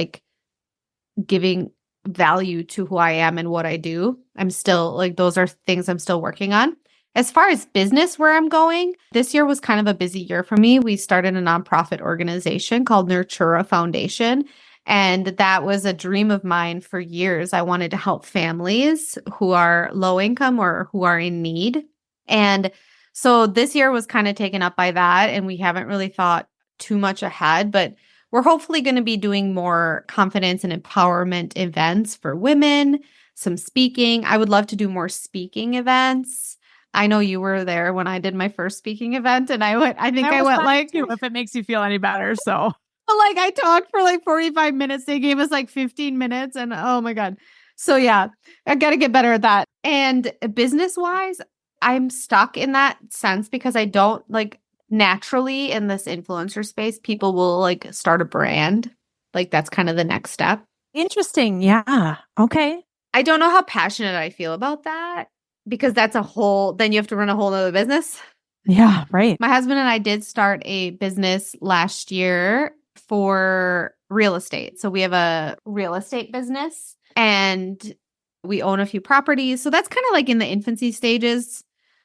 giving value to who I am and what I do. I'm still like, those are things I'm still working on. As far as business, where I'm going, this year was kind of a busy year for me. We started a nonprofit organization called Nurtura Foundation. And that was a dream of mine for years. I wanted to help families who are low income or who are in need. And so this year was kind of taken up by that. And we haven't really thought too much ahead, but we're hopefully going to be doing more confidence and empowerment events for women, some speaking. I would love to do more speaking events. I know you were there when I did my first speaking event, and I think I went like, too, if it makes you feel any better. So like I talked for like 45 minutes. They gave us like 15 minutes, and oh my God. So yeah, I got to get better at that. And business wise, I'm stuck in that sense because I don't like naturally in this influencer space, people will like start a brand. Like that's kind of the next step. interesting. Yeah. Okay. I don't know how passionate I feel about that because that's then you have to run a whole other business. Yeah. Right. My husband and I did start a business last year for real estate. So we have a real estate business and we own a few properties. So that's kind of like in the infancy stages.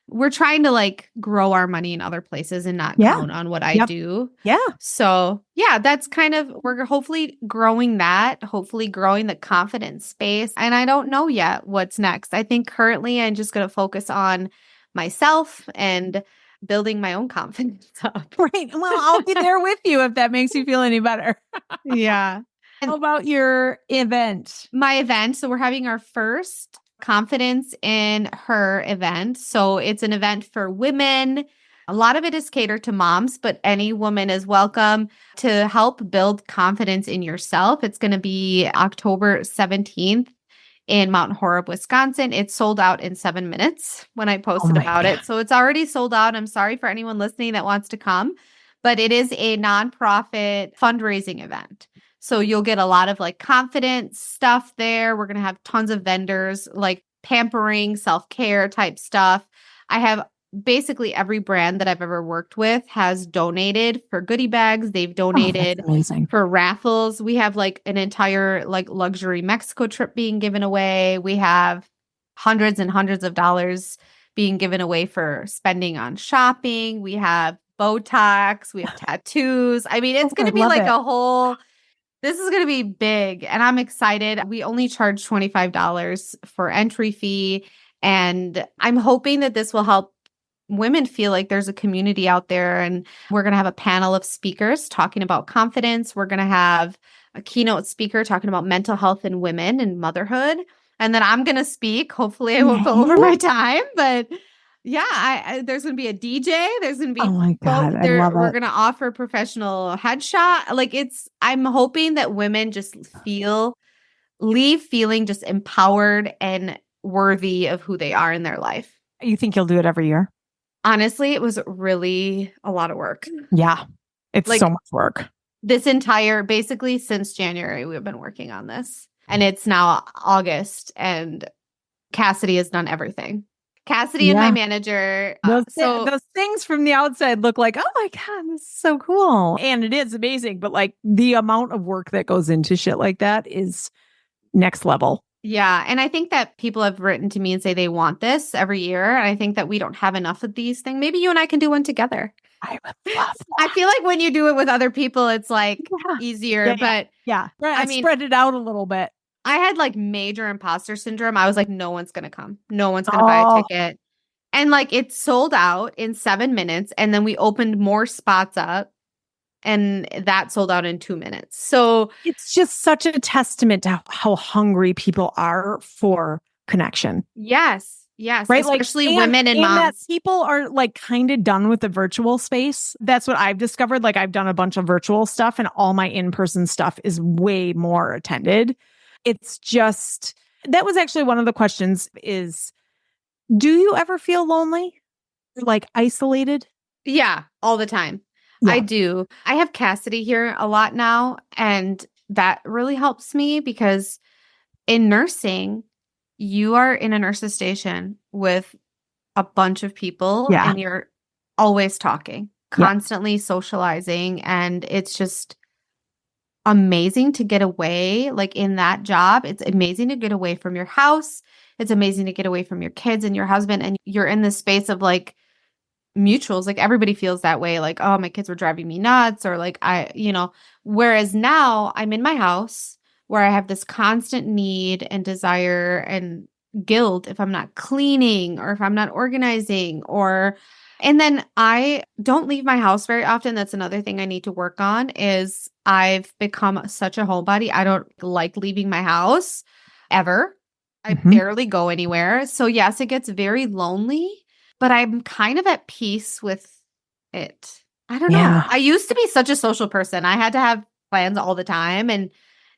We're trying to like grow our money in other places and not count on what I do. Yeah. So yeah, that's kind of, we're hopefully growing that, hopefully growing the confidence space. And I don't know yet what's next. I think currently I'm just going to focus on myself and building my own confidence up. Right. Well, I'll be there with you if that makes you feel any better. Yeah. How about your event? My event. So we're having our first Confidence in Her event. So it's an event for women. A lot of it is catered to moms, but any woman is welcome to help build confidence in yourself. It's going to be October 17th in Mount Horeb, Wisconsin. It's sold out in 7 minutes when I posted about it. So it's already sold out. I'm sorry for anyone listening that wants to come, but it is a nonprofit fundraising event. So you'll get a lot of like confidence stuff there. We're going to have tons of vendors like pampering, self-care type stuff. I have basically every brand that I've ever worked with has donated for goodie bags. They've donated for raffles. We have like an entire like luxury Mexico trip being given away. We have hundreds and hundreds of dollars being given away for spending on shopping. We have Botox. We have tattoos. I mean, it's going to be like a whole... This is going to be big and I'm excited. We only charge $25 for entry fee. And I'm hoping that this will help women feel like there's a community out there. And we're going to have a panel of speakers talking about confidence. We're going to have a keynote speaker talking about mental health in women and motherhood. And then I'm going to speak. Hopefully I won't go over my time, but yeah, there's going to be a DJ. There's going to be, oh my God, we're going to offer professional headshot. Like I'm hoping that women just leave feeling just empowered and worthy of who they are in their life. You think you'll do it every year? Honestly, it was really a lot of work. Yeah. It's like, so much work. Basically since January, we've been working on this and it's now August and Cassidy has done everything. Cassidy and my manager. Those things from the outside look like, oh my God, this is so cool. And it is amazing. But like the amount of work that goes into shit like that is next level. Yeah. And I think that people have written to me and say they want this every year. And I think that we don't have enough of these things. Maybe you and I can do one together. I would love that. I feel like when you do it with other people, it's like easier. But I mean, spread it out a little bit. I had like major imposter syndrome. I was like, no one's going to come. No one's going to buy a ticket. And like it sold out in 7 minutes. And then we opened more spots up and that sold out in 2 minutes. So it's just such a testament to how hungry people are for connection. Yes. Yes. Right. Especially women and moms. That people are like kind of done with the virtual space. That's what I've discovered. Like I've done a bunch of virtual stuff and all my in-person stuff is way more attended. It's just, that was actually one of the questions is, do you ever feel lonely? Like isolated? Yeah, all the time. Yeah. I do. I have Cassidy here a lot now, and that really helps me because in nursing, you are in a nurse's station with a bunch of people and you're always talking, constantly socializing, and it's just amazing to get away, like in that job. It's amazing to get away from your house. It's amazing to get away from your kids and your husband. And you're in this space of like mutuals. Like everybody feels that way. Like, oh, my kids were driving me nuts. Or like, whereas now I'm in my house where I have this constant need and desire and guilt if I'm not cleaning or if I'm not organizing and then I don't leave my house very often. That's another thing I need to work on is I've become such a homebody. I don't like leaving my house ever. I barely go anywhere. So yes, it gets very lonely, but I'm kind of at peace with it. I don't know. Yeah. I used to be such a social person. I had to have plans all the time. And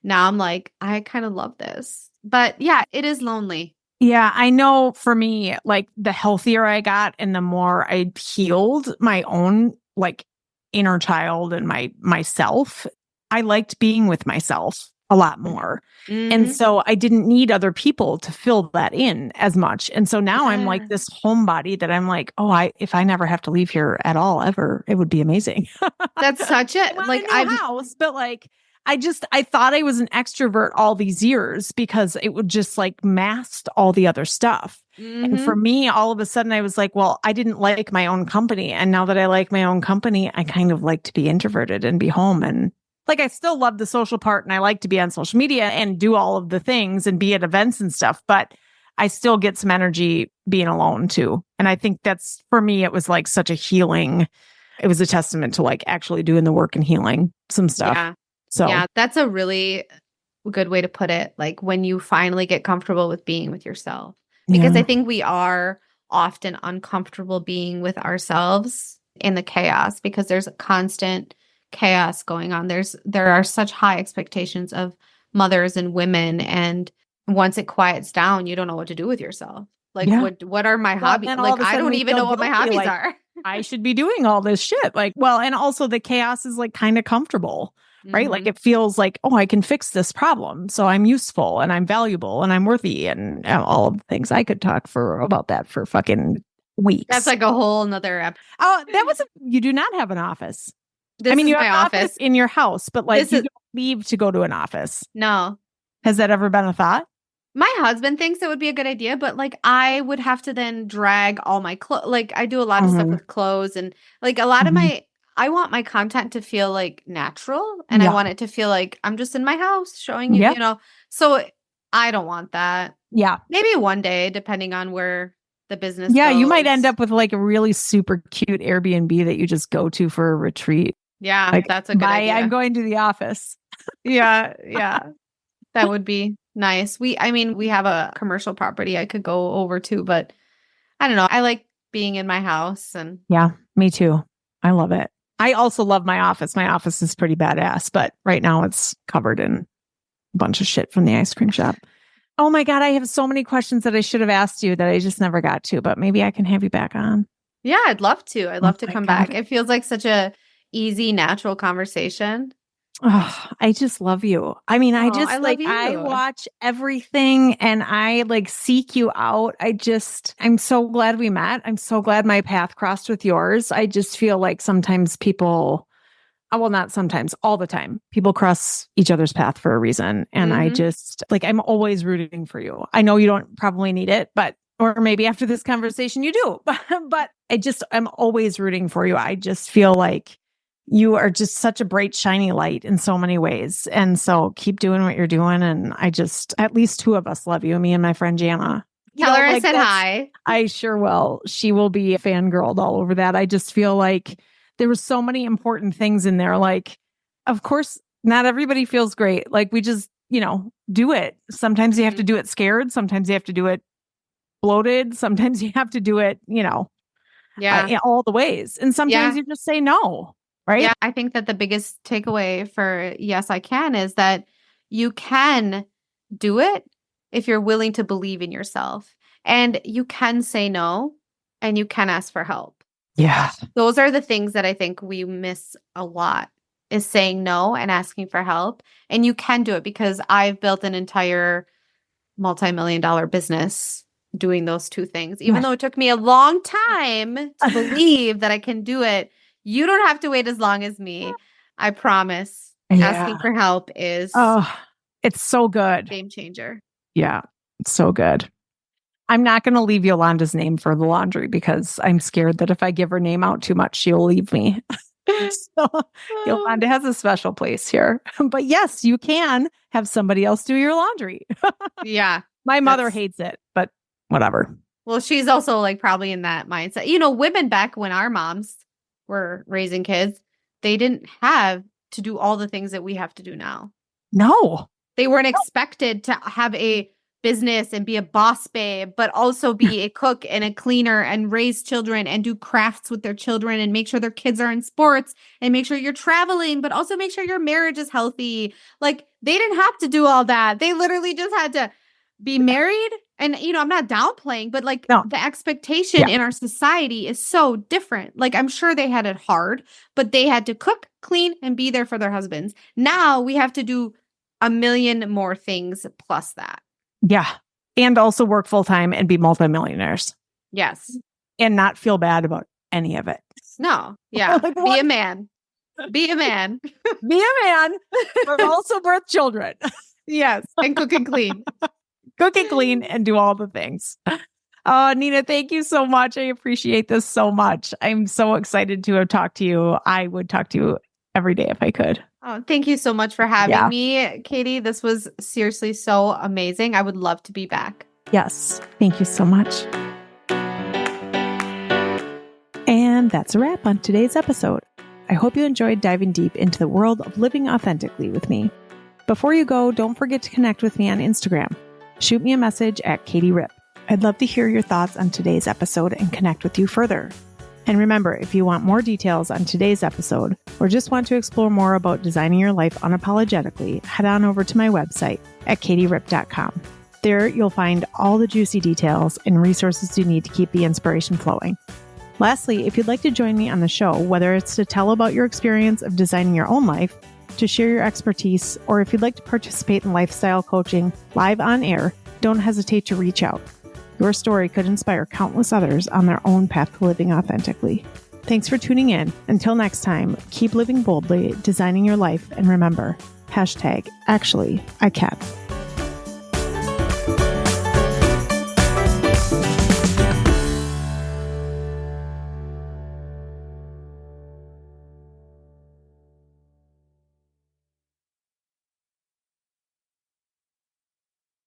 now I'm like, I kind of love this. But yeah, it is lonely. Yeah, I know for me, like the healthier I got and the more I healed my own like inner child and myself, I liked being with myself a lot more. And so I didn't need other people to fill that in as much. And so now I'm like this homebody that I'm like, oh, if I never have to leave here at all ever, it would be amazing. That's such a like a house, but like I thought I was an extrovert all these years because it would just like mask all the other stuff. And for me, all of a sudden I was like, well, I didn't like my own company. And now that I like my own company, I kind of like to be introverted and be home. And like, I still love the social part and I like to be on social media and do all of the things and be at events and stuff, but I still get some energy being alone too. And I think that's, for me, it was like such a healing. It was a testament to like actually doing the work and healing some stuff. Yeah. So yeah, that's a really good way to put it. Like when you finally get comfortable with being with yourself, because I think we are often uncomfortable being with ourselves in the chaos because there's a constant chaos going on. There are such high expectations of mothers and women. And once it quiets down, you don't know what to do with yourself. Like what are my hobbies? Like I don't even know what my hobbies are. I should be doing all this shit. Like, well, and also the chaos is like kind of comfortable. Right? Like it feels like, oh, I can fix this problem. So I'm useful and I'm valuable and I'm worthy and all of the things. I could talk about that for fucking weeks. That's like a whole nother episode. Oh, you do not have an office. You have my office in your house, but like you don't leave to go to an office. No. Has that ever been a thought? My husband thinks it would be a good idea, but like I would have to then drag all my clothes. Like I do a lot of stuff with clothes and like a lot of I want my content to feel like natural and I want it to feel like I'm just in my house showing you, so I don't want that. Yeah. Maybe one day, depending on where the business goes. You might end up up with like a really super cute Airbnb that you just go to for a retreat. Yeah, like, that's a good idea. I'm going to the office. Yeah. That would be nice. We have a commercial property I could go over to, but I don't know. I like being in my house and yeah, me too. I love it. I also love my office. My office is pretty badass, but right now it's covered in a bunch of shit from the ice cream shop. Oh my God, I have so many questions that I should have asked you that I just never got to, but maybe I can have you back on. Yeah, I'd love to. I'd love to come back. It feels like such a easy, natural conversation. Oh, I just love you. I mean, I watch everything and I like seek you out. I'm so glad we met. I'm so glad my path crossed with yours. I just feel like sometimes people, well, not sometimes, all the time, people cross each other's path for a reason. And I just like, I'm always rooting for you. I know you don't probably need it, or maybe after this conversation you do, but I'm always rooting for you. I just feel like you are just such a bright, shiny light in so many ways. And so keep doing what you're doing. And at least two of us love you, me and my friend Jana. Tell her I said hi. I sure will. She will be fangirled all over that. I just feel like there were so many important things in there. Like, of course, not everybody feels great. Like we just, do it. Sometimes you have to do it scared. Sometimes you have to do it bloated. Sometimes you have to do it, all the ways. And sometimes you just say no. Right? Yeah, I think that the biggest takeaway for Yes, I Can is that you can do it if you're willing to believe in yourself. And you can say no and you can ask for help. Yeah. Those are the things that I think we miss a lot is saying no and asking for help. And you can do it because I've built an entire multi-million-dollar business doing those two things. Even though it took me a long time to believe that I can do it. You don't have to wait as long as me. I promise. asking for help is it's so good. game changer. Yeah, it's so good. I'm not going to leave Yolanda's name for the laundry because I'm scared that if I give her name out too much, she'll leave me. So Yolanda has a special place here. But yes, you can have somebody else do your laundry. Yeah. My mother hates it, but whatever. Well, she's also like probably in that mindset. You know, women back when our moms were raising kids, they didn't have to do all the things that we have to do now. No. They weren't expected to have a business and be a boss babe, but also be a cook and a cleaner and raise children and do crafts with their children and make sure their kids are in sports and make sure you're traveling, but also make sure your marriage is healthy. Like they didn't have to do all that. They literally just had to be married. And, you know, I'm not downplaying, but like the expectation in our society is so different. Like I'm sure they had it hard, but they had to cook, clean, and be there for their husbands. Now we have to do a million more things plus that. Yeah. And also work full time and be multimillionaires. Yes. And not feel bad about any of it. No. Yeah. Like, be a man. Be a man. Be a man, but also birth children. Yes. And cook and clean. Cook and clean and do all the things. Oh, Nina, thank you so much. I appreciate this so much. I'm so excited to have talked to you. I would talk to you every day if I could. Oh, thank you so much for having me, Katie. This was seriously so amazing. I would love to be back. Yes. Thank you so much. And that's a wrap on today's episode. I hope you enjoyed diving deep into the world of living authentically with me. Before you go, don't forget to connect with me on Instagram. Shoot me a message at Katie Rip. I'd love to hear your thoughts on today's episode and connect with you further. And remember, if you want more details on today's episode or just want to explore more about designing your life unapologetically, head on over to my website at katierip.com. There, you'll find all the juicy details and resources you need to keep the inspiration flowing. Lastly, if you'd like to join me on the show, whether it's to tell about your experience of designing your own life, to share your expertise, or if you'd like to participate in lifestyle coaching live on air, don't hesitate to reach out. Your story could inspire countless others on their own path to living authentically. Thanks for tuning in. Until next time, keep living boldly, designing your life, and remember, #actually, I can.